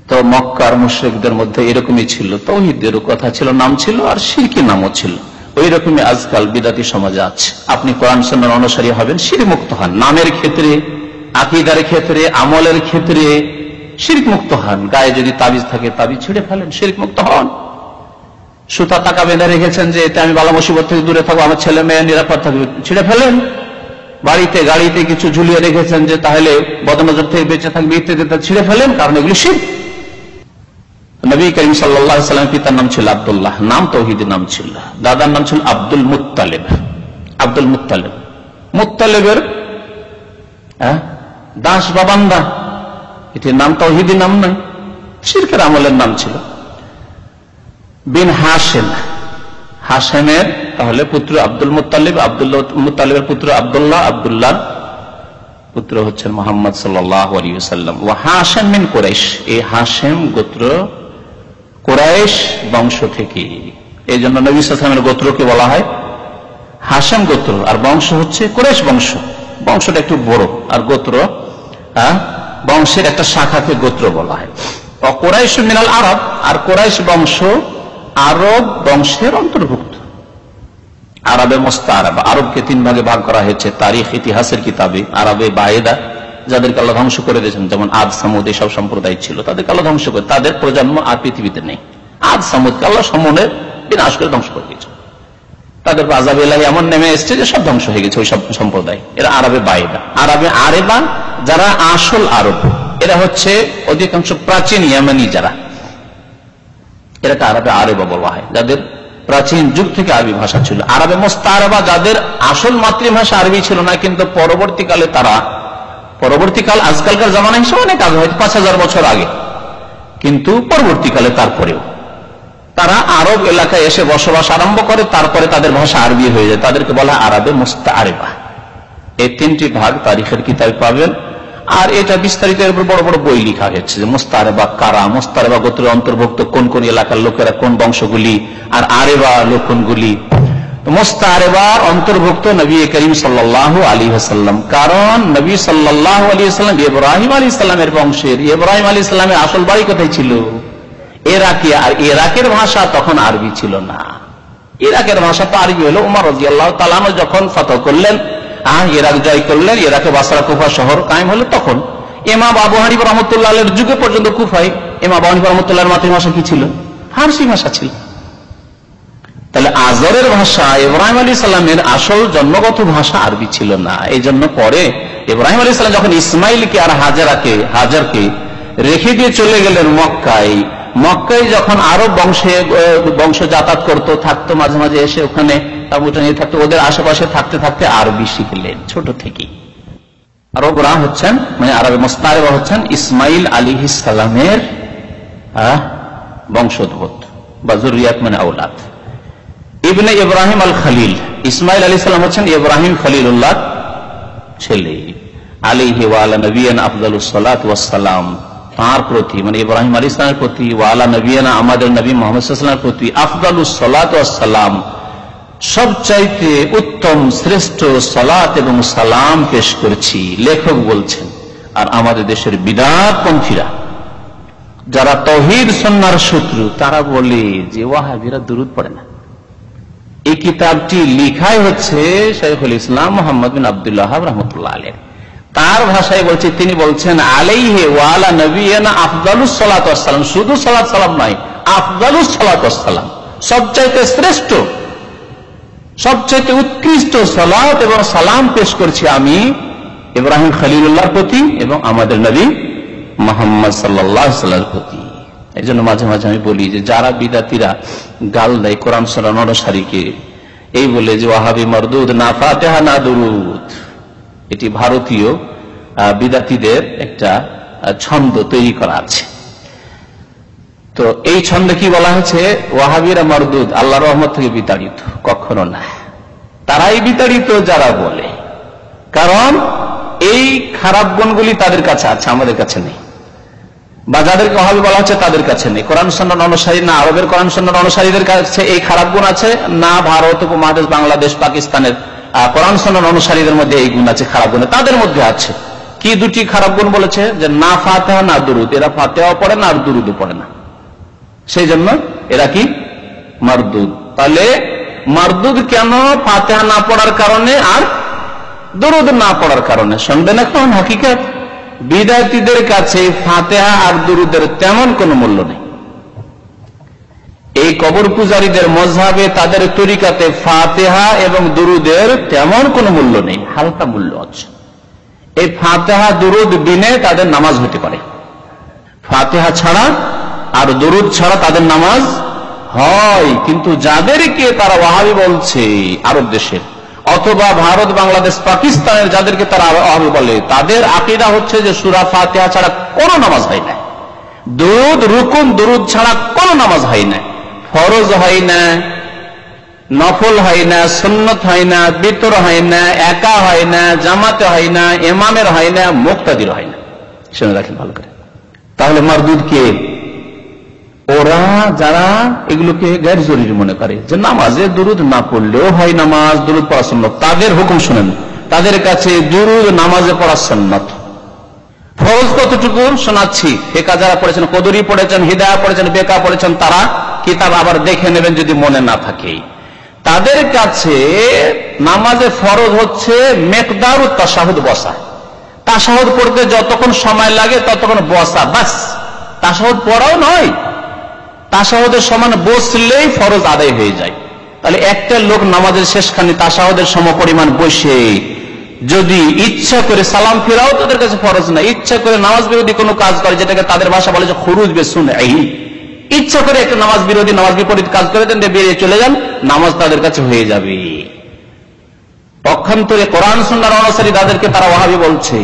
তো মক্কার মুশরিকদের মধ্যে এরকমই ছিল, তাওহীদেরও কথা ছিল, নাম ছিল, আর শিরকি নামও ছিল। ওই রকমই আজকাল বিদাতি সমাজে আছে। আপনি কোরআন সুন্নাহর অনুসারী হবেন, শিরক মুক্ত হন। নামের ক্ষেত্রে, আকীদার ক্ষেত্রে, আমলের ক্ষেত্রে শিরক মুক্ত হন। গায়ে যদি তাবিজ থাকে তাবিজ ছেড়ে ফেলেন, শিরক মুক্ত হন। সুতা টাকা বেঁধে রেখেছেন যে এতে আমি বালা মুসিবত থেকে দূরে থাকবো, আমার ছেলে মেয়ে নিরাপদ থাকবে, ছিঁড়ে ফেলেন। বাড়িতে গাড়িতে কিছু ঝুলিয়ে রেখেছেন যে তাহলে বদনজর থেকে বেঁচে থাকবে, ইত্যাদি ছিঁড়ে ফেলেন, কারণ এগুলি শিরক। নবী করিম সাল্লাল্লাহু আলাইহি ওয়াসাল্লামের পিতার নাম ছিল আব্দুল্লাহ, নাম তৌহিদি নাম ছিল। দাদার নাম ছিল Abdul Muttalib. Abdul Muttalib, মুত্তালিবের Das বা বান্দা, এটির নাম তৌহিদি নাম নয়, শিরকের আমলের নাম ছিল। বিন হাশেম, হাশেমের তাহলে পুত্র আব্দুল মুত্তালিব, আব্দুল মুত্তালিবের পুত্র আব্দুল্লাহ, আব্দুল্লাহ পুত্র হচ্ছেন মুহাম্মদ সাল্লাল্লাহু আলাইহি ওয়াসাল্লাম। ওয়া হাশেম মিন কুরাইশ, এই হাশেম গোত্র কুরাইশ বংশ থেকে, এই জন্য নবী সাল্লাল্লাহু আলাইহি ওয়াসাল্লামের গোত্রকে বলা হয় হাশেম গোত্র, আর বংশ হচ্ছে কুরাইশ বংশ। বংশটা একটু বড়, আর গোত্র বংশের একটা শাখাকে গোত্র বলা হয়। কুরাইশ মিনাল আরব, আর কুরাইশ বংশ আরব বংশের অন্তর্ভুক্ত। আরবে মুস্তাআরাব, আরবকে তিন ভাগে ভাগ করা হয়েছে তারিখ ইতিহাসের কিতাবে। আরবে বায়েদা, যাদেরকে আল্লাহ ধ্বংস করে দিয়েছেন, যেমন আদ সামুদ এসব সম্প্রদায় ছিল, তাদেরকে আল্লাহ ধ্বংস করে, তাদের প্রজন্ম আর পৃথিবীতে নেই। আদ সামুদকে আল্লাহ সমনে বিনাশ করে ধ্বংস করে দিয়েছে, তাদের আযাব ইলাহি এমন নেমে এসছে যে সব ধ্বংস হয়ে গেছে ওই সব সম্প্রদায়। এরা আরবে বায়েদা। আরবে আরেবা, যারা আসল আরব, এরা হচ্ছে অধিকাংশ প্রাচীন ইয়ামানি যারা, এরাকে আরবে আরেবা বলা হয়, যাদের প্রাচীন যুগ থেকে আরবি ভাষা ছিল। আরবে মুস্তাআরাবা, যাদের আসল মাতৃভাষা আরবি ছিল না, কিন্তু পরবর্তীকালে তারা, পরবর্তীকাল আজকালকার জামানা হিসেবে অনেক আগে, হয়তো 5000 বছর আগে, কিন্তু পরবর্তীকালে তারপরেও তারা আরব এলাকায় এসে বসবাস আরম্ভ করে, তারপরে তাদের ভাষা আরবি হয়ে যায়, তাদেরকে বলা হয় আরবে মুস্তাআরাবা। এই তিনটি ভাগ তারিখের কিতাবে পাবেন। আর এটা বিস্তারিত এর উপর বড় বড় বই লেখা হয়েছে যে মুস্তাআরাবা কারা, মুস্তাআরাবা গোত্রের অন্তর্ভুক্ত কোন কোন এলাকার লোকেরা, কোন বংশগুলি, আর আরেবা লক্ষণগুলি। মুস্তাআরাবার অন্তর্ভুক্ত নবী করিম সাল্লাল্লাহু আলাইহি ওয়াসাল্লাম, কারণ নবী সাল্লাল্লাহু আলাইহি ওয়াসাল্লাম ইব্রাহিম আলাইহিস সালামের বংশের। ইব্রাহিম আলাইহিস সালামের আসল বাড়ি কোথায় ছিল? ইরাকে। আর ইরাকের ভাষা তখন আরবি ছিল না, ইরাকের ভাষা তো আরবি হলো উমর রাদিয়াল্লাহু তাআলা আনহু যখন ফতহ করলেন, ইরাক জয় করলেন, ইরাকে বাসরা কুফা শহর কায়েম হলো, তখন ইমাম আবু হানিফা রাহমাতুল্লাহ আলাইহির যুগে পর্যন্ত কুফায় ইমাম আবু হানিফা রাহমাতুল্লাহর মাতৃভাষা কি ছিল? ফারসি ভাষা ছিল। তাহলে আজরের ভাষা, ইব্রাহিম আলাইহিস সালামের আসল জন্মগত ভাষা আরবি ছিল না। এই জন্য পরে ইব্রাহিম আলাইহিস সালাম যখন ইসমাইলকে আর হাজারকে রেখে দিয়ে চলে গেলেন মক্কায়, মক্কায় যখন আরব বংশ যাতায়াত করতো, থাকতো, মাঝে মাঝে এসে ওখানে তাঁবুটা নিয়ে থাকতো, ওদের আশেপাশে থাকতে থাকতে আরবি শিখলেন ছোট থেকেই। আরবরা হচ্ছেন, মানে আরবে মুস্তাআরাবা হচ্ছেন ইসমাইল আলাইহিস সালামের বংশোদ্ভূত বা যুররিয়াত, মানে আওলাদ। ইবনে ইব্রাহিম আল খলিল, ইসমাইল আলাইহিস সালাম হচ্ছেন ইব্রাহিম খলিলুল্লাহ ছেলে। আলাইহি ওয়া আলা নবিয়িনা আফদালুস সালাতু ওয়াস সালাম, তাঁর প্রতি, মানে ইব্রাহিম আলাইহিস সালামের প্রতি, ওয়া আলা নবিয়িনা, আমাদের নবী মুহাম্মদ সাল্লাল্লাহু আলাইহি ওয়াসাল্লামের প্রতি, আফদালুস সালাতু ওয়াস সালাম, সবচাইতে উত্তম শ্রেষ্ঠ সালাত এবং সালাম পেশ করছি। লেখক বলছেন, আর আমাদের দেশের বিদআতপন্থীরা যারা তাওহীদ সুন্নাহর শত্রু, তারা বলে যে ওয়াহাবিরা দুরূদ পড়ে না। এই কিতাবটি লিখাই হচ্ছে শাইখুল ইসলাম মুহাম্মদ বিন আব্দুল ওয়াহাব রাহমাতুল্লাহ আলাইহি, তার ভাষায় বলছে, তিনি বলছেন আলাইহি ওয়া আলা নবিয়িনা আফদালুস সালাতু ওয়াস সালাম, শুধু সালাত সালাম নয়, আফদালুস সালাতু ওয়াস সালাম, সবচাইতে শ্রেষ্ঠ, সবচাইতে উৎকৃষ্ট সালাত এবং সালাম পেশ করছি আমি ইব্রাহিম খলিলুল্লাহর প্রতি এবং আমাদের নবী মুহাম্মদ সাল্লাল্লাহু আলাইহি ওয়াসাল্লামের প্রতি। এই জন্য মাঝে মাঝে আমি বলি যে যারা বিদাতিরা গাল দেয় কোরআন সুন্নাহ অনুসারীকে, এই বলে যে ওয়াহাবি মরদুদ, না ফাতিহা না দুরুদ, এটি ভারতীয় বিদাতিদের একটা ছন্দ তৈরি করা আছে। তো এই ছন্দে কি বলা হয়েছে? ওয়াহাবিরা মরদুদ, আল্লাহর রহমত থেকে বিতাড়িত। কখনো না, তারাই বিতাড়িত যারা বলে, কারণ এই খারাপ গুণগুলি তাদের কাছে আছে, আমাদের কাছে নেই, বা যাদেরকে ওয়াহাবি বলা হচ্ছে তাদের কাছে নেই। কোরআন সুন্নাহ অনুসারী না আরবের কোরআন সুন্নাহ অনুসারীদের কাছে এই খারাপ গুণ আছে, না ভারত উপমহাদেশ, বাংলাদেশ, পাকিস্তানের কোরআন সুন্নাহ অনুসারীদের মধ্যে এই গুণ আছে, খারাপ গুণ তাদের মধ্যে আছে। কি দুটি খারাপ গুণ বলেছে? যে না ফাতিহা না দুরুদ, এরা ফাতিহাও পড়ে না আর দুরুদও পড়ে না, সেই জন্য এরা কি মারদুদ। তাহলে মারদুদ কেন? ফাতিহা না পড়ার কারণে আর দুরুদ না পড়ার কারণে। শুনবেন এখন হাকিকত, বিদাতীদের কাছে ফাতিহা আর দুরুদের তেমন কোনো মূল্য নেই। এই কবর পূজারীদের মযহাবে, তাদের তরিকাতে ফাতিহা এবং দুরুদের তেমন কোনো মূল্য নেই, হালকা মূল্য আছে। এই ফাতিহা দুরুদ বিনে তাদের নামাজ হতে পারে, ফাতিহা ছাড়া আর দুরুদ ছাড়া তাদের নামাজ হয়। কিন্তু যাদেরকে তারা ওয়াহাবি বলছে আরব দেশের অথবা ভারত, বাংলাদেশ, পাকিস্তানের যাদেরকে তারা ওয়াহাবি বলে, তাদের আকীদা হচ্ছে যে সূরা ফাতিহা ছাড়া কোনো নামাজ হয় না, দুরুদ রুকুন দুরুদ ছাড়া কোনো নামাজ হয় না, ফরজ হয় না, নফল হয় না, সুন্নত হয় না, বিতর হয় না, একা হয় না, জামাতে হয় না, ইমামের হয় না, মুক্তাদির হয় না। শুনে রাখেন ভালো করে। তাহলে মারদুদ কে? ওরা যারা এগুলোকে গায়র জরুরি মনে করে যে নামাজে দুরুদ না পড়লেও হয় নামাজ, দুরুদ পড়া সুন্নাত, তাদের হুকুম শুনেন। তাদের কাছে দুরুদ নামাজে পড়া সুন্নাত। ফরজ কতটুকু শোনাচ্ছি। ফিকহ যারা পড়েছেন, কদরি পড়েছেন, হিদায়াহ পড়েছেন, বেকা পড়েছেন, তারা কিতাব আবার দেখে নেবেন যদি মনে না থাকে। তাদের কাছে নামাজে ফরজ হচ্ছে মিকদার ও তাশাহুদ, বসা। তাশাহুদ পড়তে যতক্ষণ সময় লাগে ততক্ষণ বসা, বাস। তাশাহুদ পড়াও নয়, তাশাহুদের সমান বসলেই ফরজ আদায় হয়ে যায়। তাহলে একটা লোক নামাজের শেষখানে তাশাহুদের সমপরিমাণ বসে যদি ইচ্ছা করে সালাম ফিরাও তাদের কাছে ফরজ না, ইচ্ছা করে নামাজ বিরোধী কোনো কাজ করে, যেটাকে তাদের ভাষা বলে যে খুরুজ বেসুনহি, ইচ্ছা করে একটা নামাজ বিরোধী, নামাজ বিপরীত কাজ করে দেন, বেরিয়ে চলে যান, নামাজ তাদের কাছে হয়ে যাবে। পক্ষান্তরে কোরআন সুন্নাহর অনুসারী তাদেরকে তারা ওয়াহাবি বলছে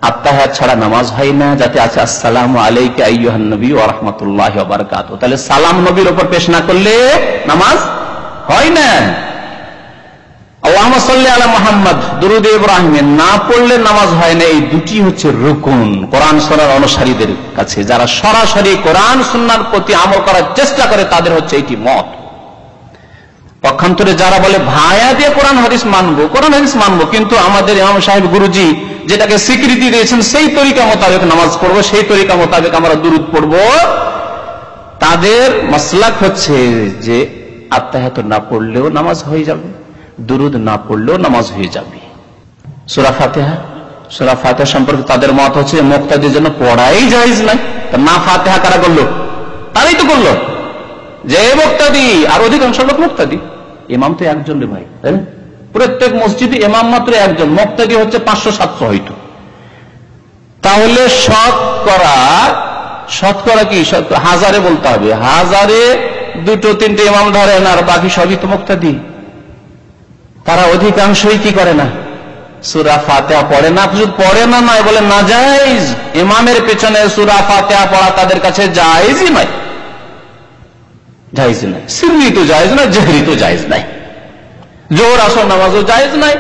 আত্তাহিয়াত ছাড়া নামাজ হয় না, যাতে আছে আসসালামু আলাইকা আইয়ুহান নবী ওয়া রাহমাতুল্লাহি ওয়া বারাকাতুহু। তাহলে সালাম নবীর উপর পেশ না করলে নামাজ হয় না। আল্লাহুম্মা সাল্লি আলা মুহাম্মদ, দুরূদ ইব্রাহিমে না পড়লে নামাজ হয় না। এই দুটি হচ্ছে রুকুন কোরআন সুন্নাহর অনুসারীদের কাছে। যারা সরাসরি কোরআন সুন্নাহর প্রতি আমল করার চেষ্টা করে তাদের হচ্ছে এটি মত। পক্ষান্তরে যারা বলে ভায়া দিয়ে কোরআন হাদিস মানবো, কোরআন হাদিস মানবো, কিন্তু আমাদের ইমাম সাহেব গুরুজি যেটাকে স্বীকৃতি দিয়েছেন সেই তরিকা মোতাবেক নামাজ পড়বো, সেই তরিকা মোতাবেক আমরা দুরূদ পড়বো, তাদের মাসলাক হচ্ছে যে আত্তাহিয়াত না পড়লেও নামাজ হয়ে যাবে, দুরূদ না পড়লেও নামাজ হয়ে যাবে। সূরা ফাতিহা, সূরা ফাতিহা সম্পর্কে তাদের মত হচ্ছে মুক্তাদির জন্য পড়াই জায়েজ নাই। না ফাতিহা কারা করলো? তারাই তো করলো যে মুক্তাদি, আর অধিকাংশ লোক মুক্তাদি। ইমাম তো একজন রে ভাই, তাই না? প্রত্যেক মসজিদে ইমাম মাত্র একজন, মুক্তাদি হচ্ছে 500-700 হয়তো। তাহলে শতকরা কি হাজারে বলতে হবে, হাজারে 2-3টে ইমাম ধরেন আর বাকি সবই তো মুক্তাদি। তারা অধিকাংশই কি করে না, সূরা ফাতিহা পড়ে না। শুধু পড়ে না নয়, বলে নাজায়েজ, ইমামের পেছনে সূরা ফাতিহা পড়া তাদের কাছে জায়েজই নয়, জায়েজ নাই। সিররি তো জায়েজ নাই, জহরি তো জায়েজ নাই, জোহর আসর নামাজও জায়েজ নাই,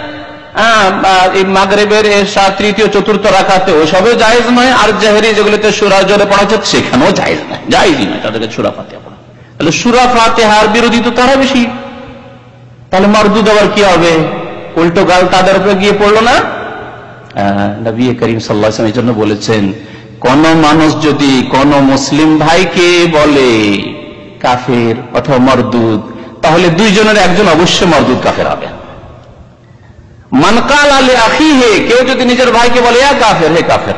মাগরিবের এশা তৃতীয় চতুর্থ রাকাতে ওসবও জায়েজ নয়, আর জহরি যেগুলোতে সূরা জোরে পড়া হচ্ছে সেখানেও জায়েজ নাই, জায়েজই নয় তাদেরকে সূরা ফাতিহা পড়া। তাহলে সূরা ফাতিহার বিরোধী তো তারা বেশি। তাহলে মারদুদ আবার কি হবে? উল্টো গাল তাদের উপরে গিয়ে পড়লো না? নবী করিম সাল্লাল্লাহু আলাইহি ওয়াসাল্লাম এই জন্য বলেছেন, কোন মানুষ যদি কোন মুসলিম ভাইকে বলে কাফের অথবা মারদুদ, তাহলে দুইজনের একজন অবশ্যই মারদুদ কাফের হবে। মান কালা লি আখিহি, কেউ যদি নিজের ভাইকে বলে ইয়া কাফের, হে কাফের,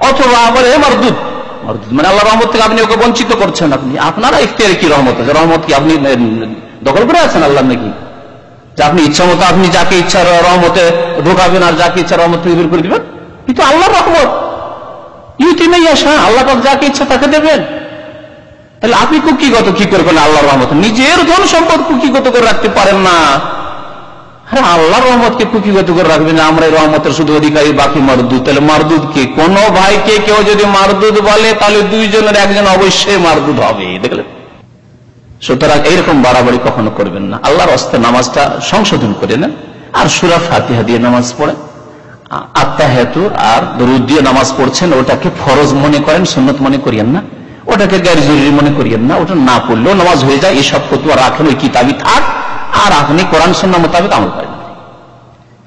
অথবা বলে হে মারদুদ, মারদুদ মানে আল্লাহর রহমত থেকে আপনি ওকে বঞ্চিত করছেন। আপনি আপনারা ইখতিয়ারে কি রহমত আছে? রহমত কি আপনি দখল করে আছেন আল্লাহ নাকি? যে আপনি ইচ্ছা মতো আপনি যাকে ইচ্ছা রহমতে ঢোকাবেন আর যাকে ইচ্ছা রহমত থেকে বের করে দিবেন? কিন্তু আল্লাহর রহমত ইউতি নাই আসা, আল্লাহ পাক যাকে ইচ্ছা তাকে দেবেন। তাহলে আপনি কুকিগত কি করবেন আল্লাহর রহমত? নিজের ধন সম্পদ কুকিগত করে রাখতে পারেন না, আরে আল্লাহর রহমতকে কুকিগত করে রাখবেন না। আমরা এই রহমতের শুধু অধিকারী, বাকি মারদুদ। তাহলে মারদুদ কে? কোন ভাইকে কেউ যদি মারদুদ বলে তাহলে দুইজনের একজন অবশ্যই মারদুদ হবে, দেখলেন? সুতরাং এইরকম বাড়াবাড়ি কখনো করবেন না। আল্লাহর হস্তে নামাজটা সংশোধন করে নেন, আর সূরা ফাতিহা দিয়ে নামাজ পড়েন। আত্তাহিয়াত আর দুরূদ দিয়ে নামাজ পড়ছেন, ওটাকে ফরজ মনে করেন, সুন্নাত মনে করিয়েন না, ওটাকে গায়র জরুরি মনে করিয়েন না। ওটা না পড়লেও নামাজ হয়ে যায়, এইসব ফতোয়া রাখেন, ওই কিতাবই থাক, আর আপনি কোরআন সুন্নাহ মোতাবেক আমল করেন।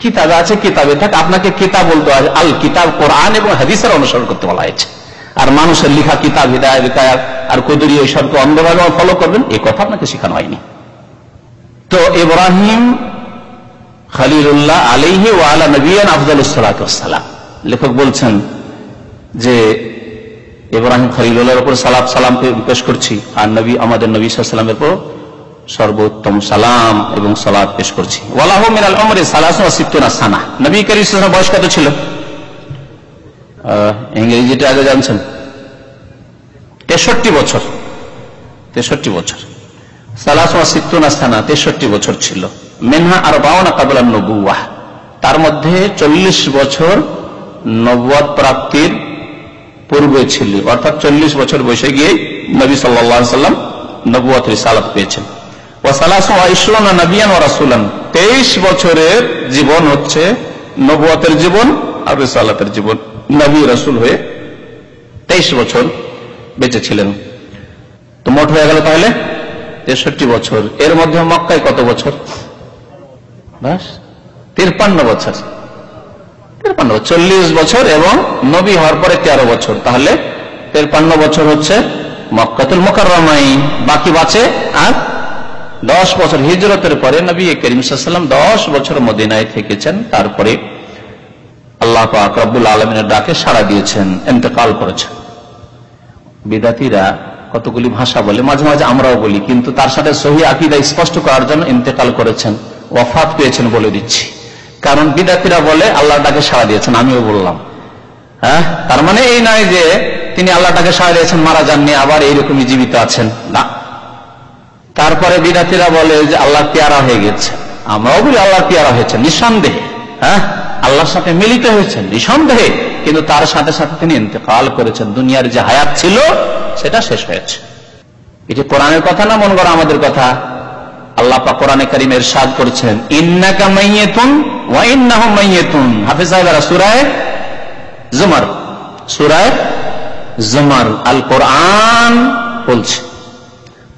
কিতাবে আছে, কিতাবে থাক। আপনাকে কিতাব বলতে হয়, আল কিতাব কোরআন এবং হাদিসের অনুসরণ করতে বলা হয়েছে। আর মানুষের লিখা কিতাব হিদায়াত বিকায়াত আর কুদরি এইসবকে অন্ধভাবে ফলো করবেন, এই কথা আপনাকে শেখানো হয়নি। তো ইব্রাহিম খলিলুল্লাহ আলাইহি ওয়া আলা নবিয়িনা আফদালুস সালাতু ওয়াস সালাম, লেখক বলছেন যে ইব্রাহিম খলিলুল্লাহর উপর সালাম পেশ করছি, আর নবী আমাদের নবী সাল্লাল্লাহু আলাইহি ওয়াসাল্লামের উপর সর্বোত্তম সালাম এবং সালাত পেশ করছি। ওয়ালাহু মিনাল উমরি 63 সানা। নবী করিম সাল্লাল্লাহু আলাইহি ওয়াসাল্লাম বয়স কত ছিল? ইংরেজিটা আগে জানছেন? 63 বছর। 63 বছর। 63 সানা, 63 বছর ছিল। মিনহা 40 ক্বাবলা নবুওয়াহ, তার মধ্যে 40 বছর নবুয়ত প্রাপ্তির পূর্বে ছিল, অর্থাৎ 40 বছর বয়সে গিয়ে নবী সাল্লাল্লাহু আলাইহি ওয়াসাল্লাম নবুয়ত রিসালাত পেয়েছেন। ওয়া 23 নবিয়ান ওয়া রাসূলান, 23 বছরের জীবন হচ্ছে নবুয়তের জীবন আর রিসালাতের জীবন। নবী রাসূল হয়ে 23 বছর বেঁচে ছিলেন। তো মোট হয়ে গেল তাহলে 63 বছর। এর মধ্যে মক্কায় কত বছর? বাস 53 বছর। 40 বছর এবং নবী হওয়ার পরে 13 বছর, তাহলে 53 বছর হচ্ছে মক্কাতুল মুকাররমায়। বাকি বাঁচে আর 10 বছর। হিজরতের পরে নবী করিম সাল্লাল্লাহু আলাইহি ওয়াসাল্লাম 10 বছর মদিনায় থেকেছেন, তারপরে আল্লাহ পাক রব্বুল আলামিনের ডাকে সাড়া দিয়েছেন, ইন্তেকাল করেছেন। বিদাতীরা কতগুলি ভাষা বলে, মাঝে মাঝে আমরাও বলি, কিন্তু তার সাথে সহি আকীদা স্পষ্ট করার জন্য ইন্তেকাল করেছেন, ওয়াফাত পেয়েছেন বলে দিচ্ছি। কারণ বিদাতীরা বলে আল্লাহর ডাকে সাড়া দিয়েছেন, আমিও বললাম। হ্যাঁ, তার মানে এই নয় যে তিনি আল্লাহর ডাকে সাড়া দিয়েছেন মারা যাননি, আবার এইরকমই জীবিত আছেন, না। তারপরে বিদাতীরা বলে যে আল্লাহ পেয়ারা হয়ে গেছে, আমরাও বলি আল্লাহ পেয়ারা হয়েছে নিঃসন্দেহে, হ্যাঁ, আল্লাহর সাথে মিলিত হয়েছেন নিঃসন্দেহে, কিন্তু তার সাথে সাথে তিনি ইন্তেকাল করেছেন। দুনিয়ার যে হায়াত ছিল সেটা শেষ হয়েছে। এটি কোরআনের কথা না মন গড়া আমাদের কথা? আল্লাহ পাক কোরআনে কারীমে ইরশাদ করেছেন, ইন্নাকা মাইয়াতুন ওয়া ইন্নাহুম মাইয়াতুন। হাফেজ সাহেবরা সূরা জুমার, সূরা জুমার আল কোরআন বলছে,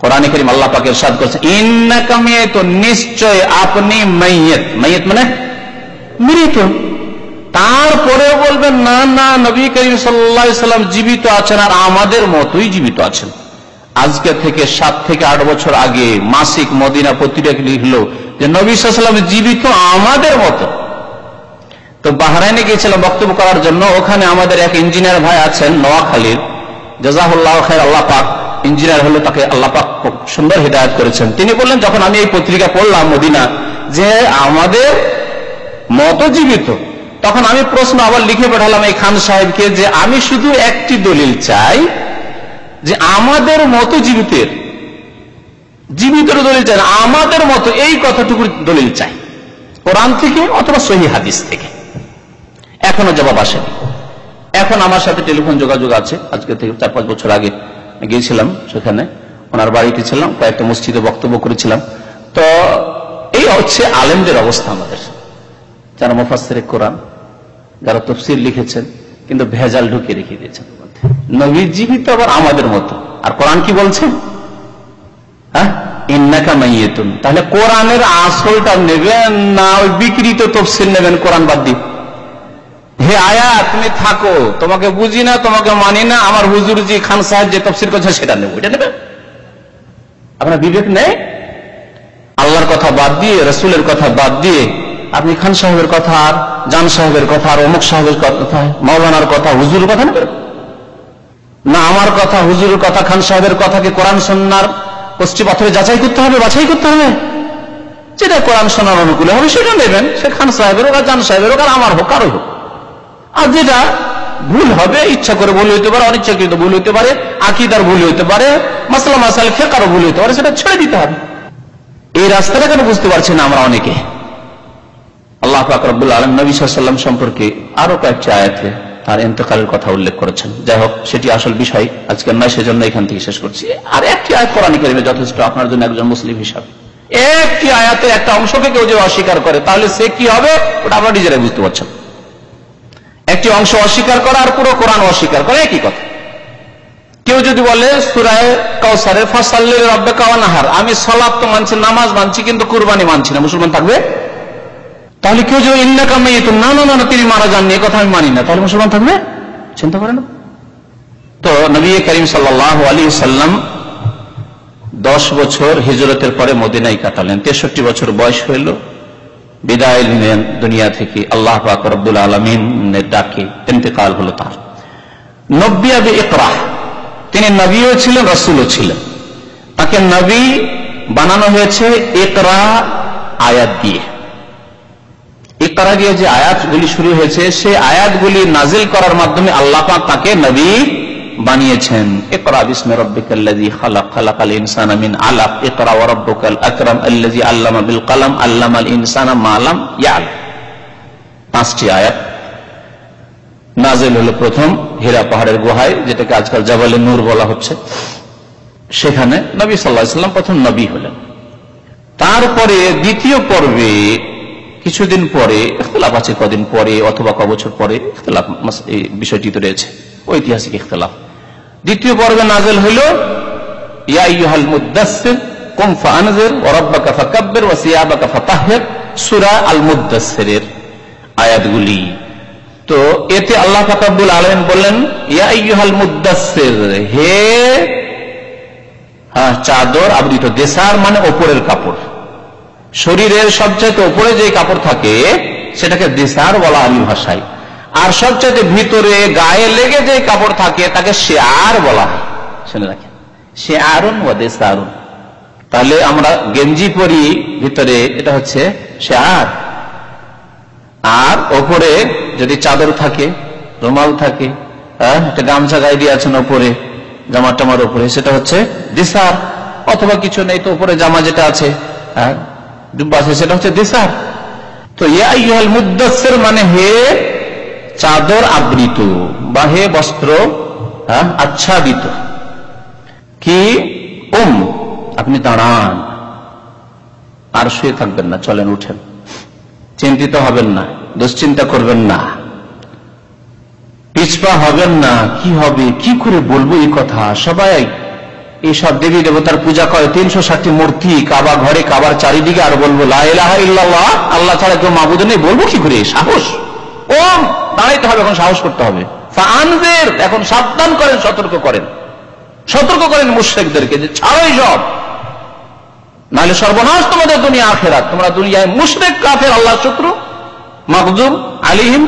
কোরআনে কারীম আল্লাহ পাক ইরশাদ করেছেন, ইন্নাকা মাইয়াতুন, নিশ্চয় আপনি মাইয়াত। মাইয়াত মানে মৃত। তারপরে বলবেন না না, নবী করিম সাল্লাল্লাহু আলাইহি ওয়াসাল্লাম জীবিত আছেন আর আমাদের মতোই জীবিত আছেন। আজকে থেকে 7 থেকে 8 বছর আগে মাসিক মদিনা পত্রিকা লিখলো যে নবী সাল্লাল্লাহু আলাইহি ওয়াসাল্লাম জীবিত আমাদের মতো। তো বাহরাইনে গিয়েছিলাম বক্তব্য করার জন্য, ওখানে আমাদের এক ইঞ্জিনিয়ার ভাই আছেন নোয়াখালীর, জাযাহুল্লাহু খাইর, আল্লাহ পাক ইঞ্জিনিয়ার হলো, তাকে আল্লাহ পাক খুব সুন্দর হিদায়াত করেছেন। তিনি বললেন, যখন আমি এই পত্রিকা পড়লাম মদিনা যে আমাদের মতো জীবিত, তখন আমি প্রশ্ন আবার লিখে পাঠালাম এই খান সাহেবকে যে আমি শুধু একটি দলিল চাই যে আমাদের মতো জীবিতের দলিল চাই, আমাদের মতো এই কথাটুকু দলিল চাই, কোরআন থেকে অথবা সহিহ হাদিস থেকে। এখনো জবাব আসেনি। এখন আমার সাথে টেলিফোন যোগাযোগ আছে, আজকে থেকে 4-5 বছর আগে গিয়েছিলাম, সেখানে ওনার বাড়িতে ছিলাম, কয়েকটা মসজিদে বক্তব্য করেছিলাম। তো এই হচ্ছে আলেমদের অবস্থা আমাদের, যারা মুফাসসিরে কোরআন, যারা তাফসীর লিখেছেন, কিন্তু ভেজাল ঢুকে রেখে দিয়েছেন। নবী জীবিত আবার আমাদের মতো, আর কোরআন কি বলছে? হ্যাঁ, ইন্নাকা মাইয়াতুন। তাহলে কোরআনের আসলটা নেবেন না ওই বিকৃত তাফসীর নেবেন কোরআন বাদ দিয়ে? হে আয়াত তুমি থাকো, তোমাকে বুঝি না, তোমাকে মানি না, আমার হুজুর জি খান সাহেব যে তাফসীর করছে সেটা নেব, এটা নেবেন? আপনার বিবেক নেই? আল্লাহর কথা বাদ দিয়ে, রাসূলের কথা বাদ দিয়ে আপনি খান সাহেবের কথা আর জান সাহেবের কথা আর অমুক সাহেবের কথা, মাওলানার কথা, হুজুরের কথা নেবেন না? আমার কথা, হুজুরের কথা, খান সাহেবের কথাকে কোরআন সুন্নাহর কষ্টি পাথরে যাচাই করতে হবে, বাছাই করতে হবে। যেটা কোরআন সুন্নাহর অনুকূলে হবে সেটা নেবেন, সে খান সাহেবের হোক আর জান সাহেবের হোক আর আমার হোক, কারো হোক। আর যেটা ভুল হবে, ইচ্ছা করে ভুল হইতে পারে, অনিচ্ছাকৃত ভুল হইতে পারে, আকীদার ভুল হইতে পারে, মাসলা মাসাইল ফিকহের ভুল হইতে পারে, সেটা ছেড়ে দিতে হবে। এই রাস্তাটা কেন বুঝতে পারছি না আমরা অনেকে? আল্লাহ পাক রব্বুল আলামিন নবী সাল্লাল্লাহু আলাইহি ওয়াসাল্লাম সম্পর্কে আরো কয়েকটি আয়াতে তার ইন্তেকালের কথা উল্লেখ করেছেন। যাই হোক, সেটি আসল বিষয় আজকে নয়, সেজন্য এখান থেকে শেষ করছি। আর একটি আয়াত কোরআনে কারীমে যথেষ্ট আপনার জন্য, একজন মুসলিম হিসাবে। একটি আয়াতের একটা অংশকে কেউ যদি অস্বীকার করে তাহলে সে কি হবে ওটা আপনারা নিজেরাই বুঝতে পারছেন। একটি অংশ অস্বীকার করা আর পুরো কোরআন অস্বীকার করা একই কথা। কেউ যদি বলে সূরা কাউসারে ফাসাল্লি লিরাব্বিকা ওয়ানহার, আমি সালাত তো মানছি, নামাজ মানছি, কিন্তু কুরবানি মানছি না, মুসলমান থাকবে? তাহলে কেউ যদি ইন্নাকা মাইয়াতুন, না না না তিনি মারা যাননি, এই কথা আমি মানি না, তাহলে মুসলমান থাকবে? চিন্তা করেন। তো নবী করিম সাল্লাল্লাহু আলাইহি ওয়াসাল্লাম 10 বছর হিজরতের পরে মদিনায় কাটালেন। 63 বছর বয়স হইল, বিদায় নিলেন দুনিয়া থেকে। আল্লাহ পাক রব্বুল আলামিনের ডাকে ইন্তেকাল হলো তার। নব্বিয়া বি ইকরা, তিনি নবীও ছিলেন রাসূলও ছিলেন। তাকে নবী বানানো হয়েছে ইকরা আয়াত দিয়ে। ইকরা দিয়ে যে আয়াতগুলি শুরু হয়েছে সেই আয়াতগুলি নাজিল করার মাধ্যমে আল্লাহ পাক তাকে নবী বানিয়েছেন। ইকরা বিসমি রাব্বিকাল্লাযী খালাক, খালাকাল ইনসানা মিন আলাক, ইকরা ওয়া রাব্বুকাল আকরাম আল্লাযী আল্লামা বিল কলম, আল্লামাল ইনসানা মা লাম ইয়ালাম। 5টি আয়াত নাজিল হলো প্রথম হীরা পাহাড়ের গুহায়, যেটাকে আজকাল জাবালে নূর বলা হচ্ছে। সেখানে নবী সাল্লাল্লাহু আলাইহি ওয়াসাল্লাম প্রথম নবী হলেন। তারপরে দ্বিতীয় পর্বে কিছুদিন পরে, ইখতিলাফ আছে কদিন পরে অথবা ক বছর পরে, ইখতিলাফ এই বিষয়টি তো রয়েছে, ঐতিহাসিক ইখতিলাফ। দ্বিতীয় পর্বে নাজিল হলো ইয়া আইয়ুহাল মুদ্দাসসির কুম ফাআনজির ওয়া রাব্বাকা ফাকাব্বির ওয়া সিয়াবাকা ফাতাহহির, সূরা আল মুদ্দাসসিরের আয়াতগুলি। তো এতে আল্লাহ পাক রব্বুল আলামিন বললেন ইয়া আইয়ুহাল মুদ্দাসসির, হে চাদর আবৃত, দেশার মানে ওপরের কাপড়, শরীরের সবচেয়ে উপরে যে কাপড় থাকে সেটাকে দেশার বলা আরবি ভাষায়, আর সবচেয়ে ভিতরে গায়ে লেগে যে কাপড় থাকে তাকে শেয়ার বলা হয়। শুনে রাখেন, শেয়ারুন ওয়া দেশারুন। তাহলে আমরা গেঞ্জি পরি ভিতরে, এটা হচ্ছে শেয়ার, আর ওপরে যদি চাদর থাকে, রুমাল থাকে, একটা গামছা গায়ে দিয়ে আছেন ওপরে, জামা টামার উপরে, সেটা হচ্ছে দেশার। অথবা কিছু নেই তো উপরে জামা যেটা আছে জুব্বা আছে, সেটা হচ্ছে দেশার। তো ইয়া আইয়ুহাল মুদ্দাসসির মানে হে চাদর আবৃত বা হে বস্ত্র আচ্ছাদিত। কি আপনি দাঁড়ান, আর শুয়ে থাকবেন না, চলেন উঠেন, চিন্তিত হবেন না, দুশ্চিন্তা করবেন না, পিছপা হবেন না, কি হবে, কি করে বলবো এই কথা। সবাই এইসব দেবী দেবতার পূজা করে, 360টি মূর্তি কাবা ঘরে, কাবার চারিদিকে, আর বলবো লা ইলাহা ইল্লাল্লাহ, আল্লাহ ছাড়া কেউ মাবুদ নেই, বলবো কি করে? সাহস দাঁড়াইতে হবে, এখন সাহস করতে হবে। ফাআনজির, এখন সাবধান করেন, সতর্ক করেন মুশরিকদেরকে যে ছাড়াই সব, নাহলে সর্বনাশ তোমাদের দুনিয়া আখিরাত। তোমরা দুনিয়ায় মুশরিক, কাফের, আল্লাহর শত্রু, মাগযুব আলাইহিম,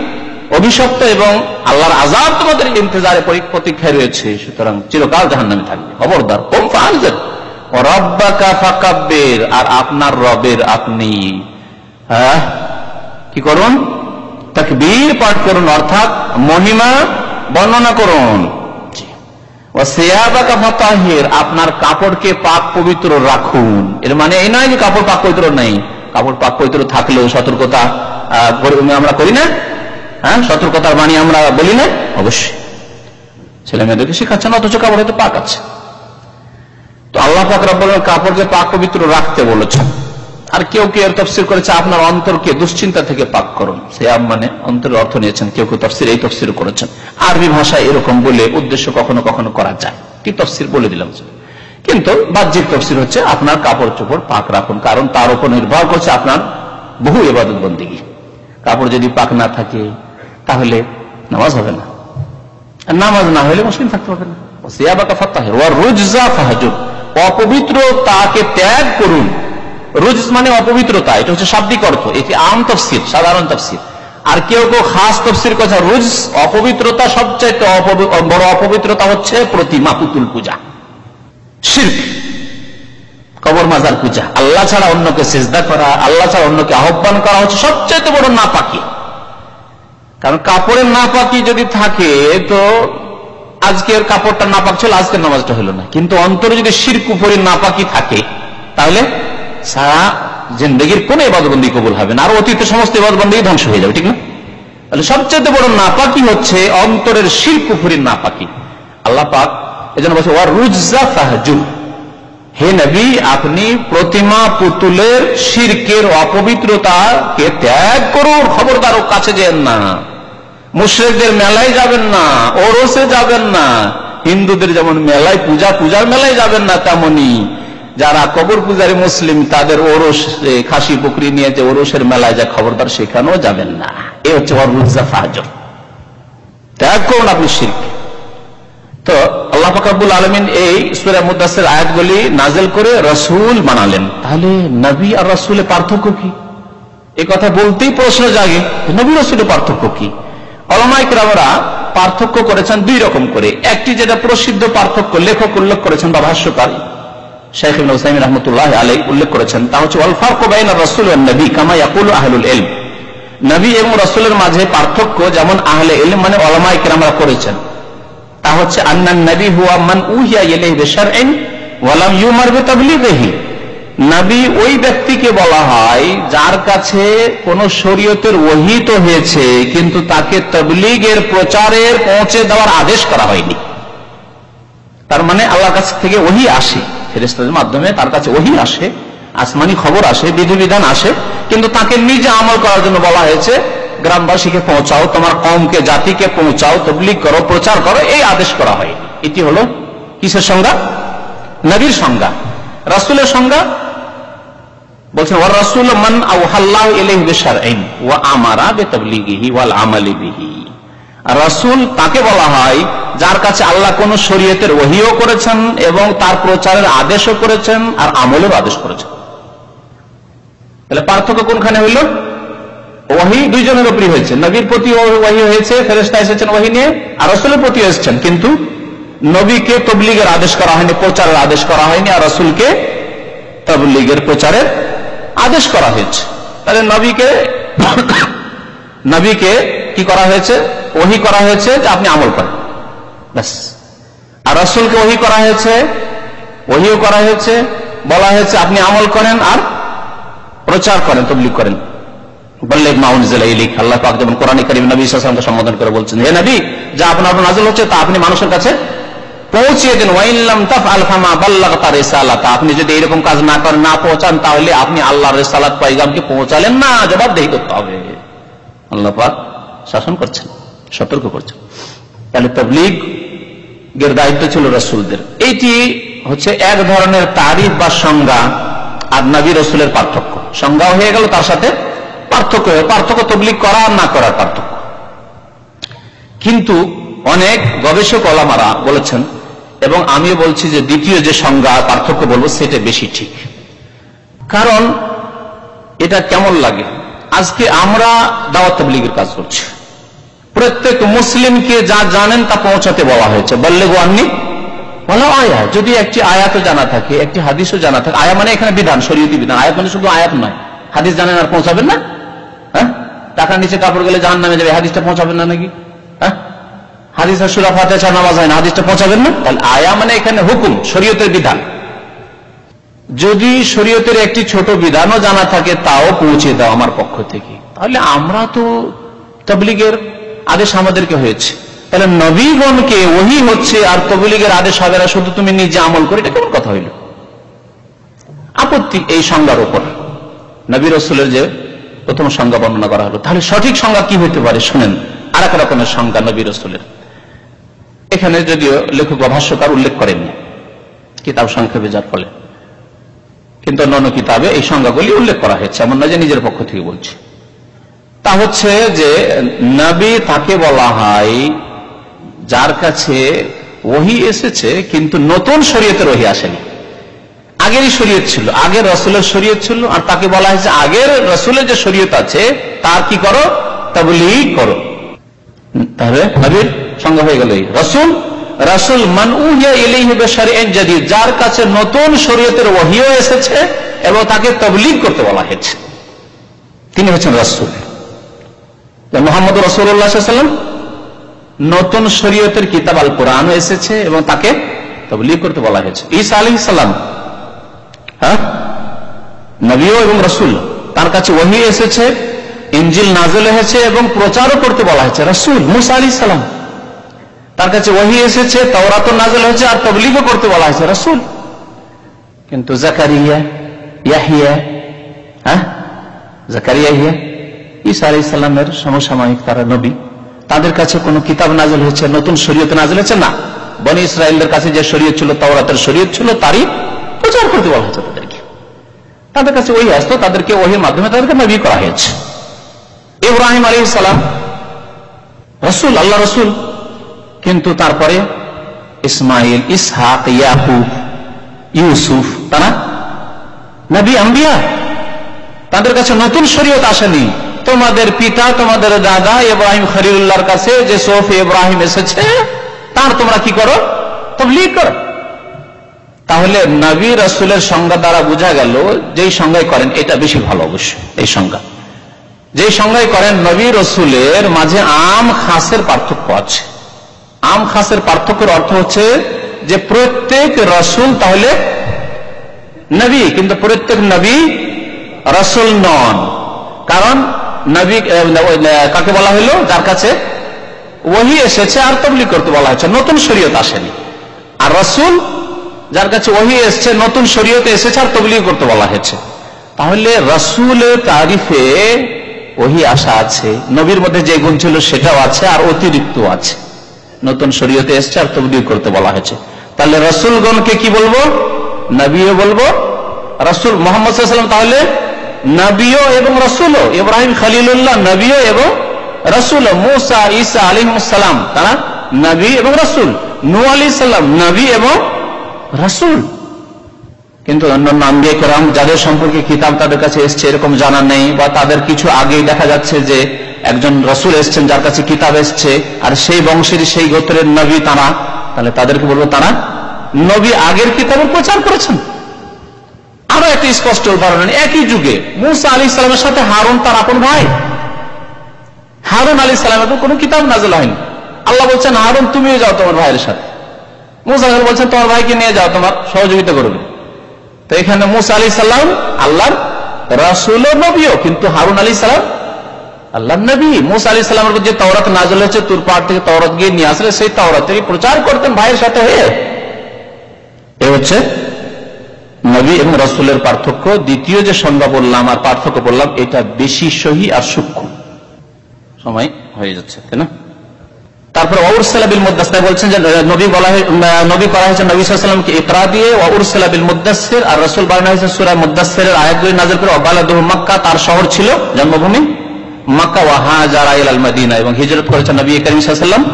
অভিশপ্ত, এবং আল্লাহর আযাব তোমাদের ইন্তজারে প্রতীক্ষায় রয়েছে, সুতরাং চিরকাল জাহান্নামে থাকবে। খবরদার। কুম ফাআনজির ওয়া রাব্বাকা ফাকাব্বির, আর আপনার রবের আপনি কি করুন? তাকবীর পাঠ করুন, অর্থাৎ মহিমা বর্ণনা করুন। ওয়া সিয়াবাকা ফাতাহহির, আপনার কাপড়কে পাক পবিত্র রাখুন। এর মানে এই নয় যে কাপড় পাক পবিত্র নেই, কাপড় পাক পবিত্র থাকলেও সতর্কতা আমরা করি না, সতর্কতার বাণী আমরা বলি না, অবশ্যই ছেলে মেয়েদেরকে শেখাচ্ছেন, অথচ কাপড় হয়তো পাক আছে। তো আল্লাহ পাক রব্বুল আলামিন কাপড়কে পাক পবিত্র রাখতে বলেছেন। আর কেউ কেউ এর তাফসীর করেছে আপনার অন্তরকে দুশ্চিন্তা থেকে পাক করুন, সিয়াব মানে অন্তরের অর্থ নিয়েছেন, কেউ কেউ তাফসীর এই তাফসীর করেছেন। আরবি ভাষায় এরকম বলে উদ্দেশ্য কখনো কখনো করা যায়, কি তাফসীর বলে দিলাম। কিন্তু বাহ্যিক তাফসীর হচ্ছে আপনার কাপড় চোপড় পাক রাখুন, কারণ তার উপর নির্ভর করছে আপনার বহু ইবাদত বন্দেগী। কাপড় যদি পাক না থাকে তাহলে নামাজ হবে না, নামাজ না হলে মুসলিম থাকতে হবে না। সিয়াবাকা ফাতাহহির ওয়া রুজজা ফাহজুর, অপবিত্রতাকে ত্যাগ করুন। রুজ মানে অপবিত্রতা, এটা হচ্ছে শাব্দিক অর্থ, এটি আম তাফসীর, সাধারণ তাফসীর। আর কেউ কেউ খাস তাফসীর কথা, রুজ অপবিত্রতা, সবচাইতে বড় অপবিত্রতা হচ্ছে প্রতিমা, পুতুল পূজা, শিরক, কবর মাজার পূজা, আল্লাহ ছাড়া অন্যকে সিজদা করা, আল্লাহ ছাড়া অন্যকে আহ্বান করা হচ্ছে সবচাইতে বড় নাপাকি। কারণ কাপড়ের নাপাকি যদি থাকে, তো আজকের কাপড়টা নাপাক ছিল, আজকের নামাজটা হলো না। কিন্তু অন্তরে যদি শিরক কুফরি নাপাকি থাকে, তাহলে সারা জিন্দেগির কোন ইবাদতবন্দি কবুল হবে না, আর অতীত সমস্ত ইবাদতবন্দি ধ্বংস হয়ে যাবে, ঠিক না? তাহলে সবচেয়ে বড় নাপাকি হচ্ছে অন্তরের শিরক কুফরির নাপাকি। আল্লাহ পাক এজন্য বলছে ওয়া রুজজা ফাহজুর, হে নবী আপনি প্রতিমা পুতুলের শিরকের অপবিত্রতাকে ত্যাগ করুন, খবরদার ও কাছে যেন না, মুশরিকদের মেলায় যাবেন না, ওরসে যাবেন না। হিন্দুদের যেমন মেলায় পূজার মেলায় যাবেন না, তেমনি যারা কবর পূজারী মুসলিম তাদের ওরস, খাসি বকরি নিয়ে যে ওরসের মেলায় যায়, খবরদার সেখানেও যাবেন না। এ হচ্ছে ওয়ারুজা ফাহজুর, ত্যাগ করুন আপনি শিরক। তো আল্লাহ পাক রব্বুল আলামিন এই সূরা মুদ্দাসসির আয়াতগুলি নাযিল করে রাসূল বানালেন। তাহলে নবী আর রাসূলের পার্থক্য কি? এই কথা বলতেই প্রশ্ন জাগে, নবী রাসূলের পার্থক্য কি? উলামায়ে কেরামরা পার্থক্য করেছেন দুই রকম করে। একটি যেটা প্রসিদ্ধ পার্থক্য লেখক উল্লেখ করেছেন বা ভাষ্যকার শেখ ইবনে উসাইমিন রাহমাতুল্লাহ আলাইহি উল্লেখ করেছেন, তা হচ্ছে ওয়াল ফারকু বাইনা রাসূল ওয়ান নবী কামা ইয়াকুলু আহলুল ইলম। নবী এবং রাসূলের মাঝে পার্থক্য যেমন আহলে ইলম মানে উলামায়ে কেরামরা করেছেন, তা হচ্ছে আন্নান নবী হুয়া মান উহিয়া ইলাইহি বিশারইন ওয়া লাম ইউমার বিতাবলীগিহি। নবী ওই ব্যক্তিকে বলা হয় যার কাছে কোন শরীয়তের ওহী তো হয়েছে কিন্তু তাকে তাবলীগের প্রচারের পৌঁছে দেওয়ার আদেশ করা হয়নি। তার মানে আল্লাহর কাছ থেকে ওহী আসে, ফেরেশতাদের মাধ্যমে তার কাছে ওহী আসে, আসমানি খবর আসে, বিধিবিধান আসে, কিন্তু তাকে নিজে আমল করার জন্য বলা হয়েছে গ্রামবাসীকে পৌঁছাও, তোমার কওমকে জাতিকে পৌঁছাও, তাবলীগ করো, প্রচার করো, এই আদেশ করা হয়নি। এটি হলো কিসের সংজ্ঞা? নবীর সংজ্ঞা। রাসূলের সংজ্ঞা বলছেন ওয়া রাসূল মান আওহাল্লাহু ইলাইহি বিশারইন ওয়া আমারা বিতাবলীগিহি ওয়াল আমালি বিহি। রাসূল তাকে বলা হয় যার কাছে আল্লাহ কোন শরীয়তের ওহীও করেছেন এবং তার প্রচারের আদেশও করেছেন আর আমলের আদেশ করেছেন। তাহলে পার্থক্য কোনখানে হইল? ওহী দুইজনের উপরই হয়েছে, নবীর প্রতি ওহী হয়েছে, ফেরেশতা এসেছেন ওহী নিয়ে, আর রাসূলের প্রতি এসেছেন, কিন্তু নবীকে তাবলীগের আদেশ করা হয়নি, প্রচারের আদেশ করা হয়নি, আর রাসূলকে তাবলীগের প্রচারের আদেশ করা হয়েছে। তাহলে নবীকে কি করা হয়েছে? ওহী করা হয়েছে যে আপনি আমল করেন, ব্যাস। আর রাসূলকে ওহী করা হয়েছে, ওহীও করা হয়েছে, বলা হয়েছে আপনি আমল করেন আর প্রচার করেন, তাবলীগ করেন। বল্লিগ মা উনজিলা ইলাইক, আল্লাহ পাক যেমন কোরআনে কারীম নবী সাল্লাল্লাহু আলাইহি ওয়াসাল্লামকে সম্বোধন করে বলছেন, হে নবী, যা আপনার উপর নাযিল হচ্ছে তা আপনি মানুষের কাছে পৌঁছিয়ে দেন। ওয়া ইন লাম তাফআল ফামা বাল্লাগতা রিসালাতা, আপনি যদি এরকম কাজ না করেন, না পৌঁছান, তাহলে আপনি আল্লাহর রিসালাত পয়গামকে পৌঁছালেন না, জবাবদিহি করতে হবে। আল্লাহ পাক শাসন করছেন, সতর্ক করছেন। তাহলে তাবলীগের দায়িত্ব ছিল রাসূলদের। এইটি হচ্ছে এক ধরনের তারিফ বা সংজ্ঞা, আর নবী রাসূলের পার্থক্য। সংজ্ঞা হয়ে গেল, তার সাথে পার্থক্য তাবলীগ করা আর না করার পার্থক্য। কিন্তু অনেক গবেষক ওলামারা বলেছেন, এবং আমিও বলছি যে দ্বিতীয় যে সংজ্ঞা পার্থক্য বলবো সেটা বেশি ঠিক। কারণ এটা কেমন লাগে, আজকে আমরা দাওয়াত তাবলীগের কাজ করছি, প্রত্যেক মুসলিমকে যা জানেন তা পৌঁছাতে বলা হয়েছে। বল্লিগু আন্নী ওয়ালাউ আয়া, যদি একটি আয়াতও জানা থাকে, একটি হাদিসও জানা থাকে, আয়া মানে এখানে বিধান, শরীয়তি বিধান, আয়াত মানে শুধু আয়াত নয়। হাদিস জানেন আর পৌঁছাবেন না? হ্যাঁ, টাকার নিচে কাপড় গেলে জাহান্নামে যাবে, হাদিসটা পৌঁছাবেন না নাকি? হ্যাঁ, হাদিস আর সূরা ফাতিহা ছাড়া নামাজ হয় না, হাদিসটা পৌঁছাবেন না? তাহলে আয়া মানে এখানে হুকুম, শরীয়তের বিধান। যদি শরীয়তের একটি ছোট বিধানও জানা থাকে তাও পৌঁছে দাও আমার পক্ষ থেকে, তাহলে আমরা তো তাবলীগের আদেশ আমাদেরকে হয়েছে। তাহলে নবীগণকে ওহী হচ্ছে আর তাবলীগের আদেশ হবে না, শুধু তুমি নিজে আমল করে, এটা কেমন কথা হইল? আপত্তি এই সংজ্ঞার উপর। নবী রাসূলের যে প্রথম সংজ্ঞা বর্ণনা করা হলো, তাহলে সঠিক সংজ্ঞা কি হতে পারে শুনেন। আর এক রকমের সংজ্ঞা নবী রাসূলের, এখানে যদিও লেখক বা ভাষ্যকার উল্লেখ করেননি কিতাব সংক্ষেপে যার ফলে, কিন্তু অন্যান্য কিতাবে এই সংজ্ঞাগুলি উল্লেখ করা হয়েছে, এমন না যে নিজের পক্ষ থেকে বলছে। তা হচ্ছে যে নবী তাকে বলা হয় যার কাছে ওহী এসেছে কিন্তু নতুন শরীয়তের ওহী আসেনি, আগেরই শরীয়ত ছিল, আগের রাসূলের শরীয়ত ছিল, আর তাকে বলা হয়েছে আগের রাসূলের যে শরীয়ত আছে তার কি করো? তাবলীগ করো। তাহলে নবীর সংজ্ঞা হয়ে গেল রাসূল মান উহিয়া ইলাইহি বিশারইন জাদীদ, যার কাছে নতুন শরীয়তের ওহীও এসেছে এবং তাকে তাবলীগ করতে বলা হয়েছে, তিনি হচ্ছেন রাসূল। মুহাম্মদ রাসূলুল্লাহ সাল্লাল্লাহু আলাইহি ওয়াসাল্লাম নতুন শরীয়তের কিতাব আল কোরআন এসেছে এবং তাকে তাবলীগ করতে বলা হয়েছে। ঈসা আলাইহিস সালাম নবীও এবং রাসূল, তার কাছে ওহী এসেছে, ইনজিল নাযিল হয়েছে এবং প্রচারও করতে বলা হয়েছে রাসূল। মুসা আলাইহিস সালাম, তার কাছে ওহী এসেছে, তাওরাত নাযিল হয়েছে আর তাবলীগও করতে বলা হয়েছে রাসূল। কিন্তু জাকারিয়া, ইয়াহইয়া, ইয়াহইয়া, ঈসা আলাইহিস সালামের সমসাময়িক তারা নবী, তাদের কাছে কোন কিতাব নাযিল হয়েছে, নতুন শরীয়ত নাযিল হয়েছে না। বনি ইসরাইলদের কাছে যে শরীয়ত ছিল, তাওরাতের শরীয়ত ছিল, তারই প্রচার করতে বলা হয়েছে তাদেরকে। তাদের কাছে ওহী আসতো, তাদেরকে ওহীর মাধ্যমে তাদেরকে নবী করা হয়েছে। ইব্রাহিম আলাইহিস সালাম রাসূল, আল্লাহ রাসূল, কিন্তু তারপরে ইসমাইল, ইসহাক, ইয়াকুব, ইউসুফ, তারা নবী আম্বিয়া, তাদের কাছে নতুন শরীয়ত আসেনি, তোমাদের পিতা তোমাদের দাদা ইব্রাহিম খলিলুল্লাহর কাছে যে সুহফে ইব্রাহিম এসেছে তার তোমরা কি করো? তাবলীগ করো। তাহলে নবী রাসূলের সংজ্ঞা দ্বারা বোঝা গেল যেই সংজ্ঞায় করেন এটা বেশি ভালো। অবশ্য এই সংজ্ঞা যেই সংজ্ঞায় করেন নবী রাসূলের মাঝে আম খাসের পার্থক্য আছে। আম খাসের পার্থক্যের অর্থ হচ্ছে যে প্রত্যেক রাসূল তাহলে নবী, কিন্তু প্রত্যেক নবী রাসূল নন। কারণ নবী কাকে বলা হলো? যার কাছে ওহী এসেছে আর তাবলীগ করতে বলা হয়েছে, নতুন শরীয়ত আসেনি। আর রাসূল যার কাছে ওহী এসেছে, নতুন শরীয়ত এসেছে আর তাবলীগ করতে বলা হয়েছে। তাহলে রাসূলের তারিফে ওহী আসা আছে, নবীর মধ্যে যে গুণ ছিল সেটাও আছে আর অতিরিক্ত আছে, নতুন শরীয়তে এসেছে আর তাবলীগ করতে বলা হয়েছে। তাহলে রাসূলগণকে কি বলবো? নবীও বলবো। রাসূল মুহাম্মদ সাল্লাল্লাহু আলাইহি ওয়াসাল্লাম তাহলে নবীও এবং রাসূলও। ইব্রাহিম খলিলুল্লাহ নবীও এবং রাসূল। মুসা ঈসা আলাইহিস সালাম তারা নবী এবং রাসূল। নূহ আলাইহিস সালাম নবী এবং রাসূল। কিন্তু অন্যান্য আম্বিয়া কেরাম যাদের সম্পর্কে কিতাব তাদের কাছে এসছে এরকম জানা নেই, বা তাদের কিছু আগেই দেখা যাচ্ছে যে একজন রাসূল এসছেন যার কাছে কিতাব এসছে আর সেই বংশের সেই গোত্রের নবী তারা, তাহলে তাদেরকে বলবো তারা নবী আগের কিতাবের প্রচার করেছেন। আরো একটা স্পষ্ট উদাহরণ, একই যুগে মুসা আলাইহিস সালামের সাথে হারুন তার আপন ভাই। হারুন আলাইহিস সালামের কোনো কিতাব নাযিল হয়নি। আল্লাহ বলছেন হারুন তুমিও যাও তোমার ভাইয়ের সাথে। মুসা বলছেন তোমার ভাইকে নিয়ে যাও, তোমার সহযোগিতা করবে। তো এখানে মুসা আলাইহিস সালাম আল্লাহর রাসূল ও নবীও, কিন্তু হারুন আলাইহিস সালাম আল্লাহর নবী। মুসা আলাইহিস সালামের উপর যে তাওরাত নাযিল হয়েছে, তুর পাহাড় থেকে তাওরাত গিয়ে নিয়ে আসলে সেই তাওরাতেরই প্রচার করতেন ভাইয়ের সাথে হয়ে। এ হচ্ছে নবী এবং রাসূলের পার্থক্য। দ্বিতীয় যে সংজ্ঞা বললাম আর পার্থক্য বললাম এটা বেশি সহি আর সূক্ষ্ম। সময় হয়ে যাচ্ছে তাই না? তারপর ওয়াউরসালা বিল মুদাসসির বলছেন যে নবী করা হয়েছে নবী সাল্লাল্লাহু আলাইহি ওয়াসাল্লামকে ইকরা দিয়ে, ওয়াউরসালা বিল মুদাসসির, আর রাসূল বানানো হয়েছে সূরা মুদাসসিরের আয়াতগুলি নাযিল করে। ওয়াবালাদুহু মক্কা, তার শহর ছিল জন্মভূমি মক্কা। ওয়া হাজারা ইলাল মদিনা, এবং হিজরত করেছেন নবী করিম সাল্লাল্লাহু আলাইহি ওয়াসাল্লাম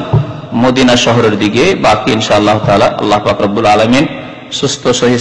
মদিনা শহরের দিকে। বাকি ইনশাআল্লাহ তাআলা আল্লাহ পাক রব্বুল আলামিন সুস্থ সহিহ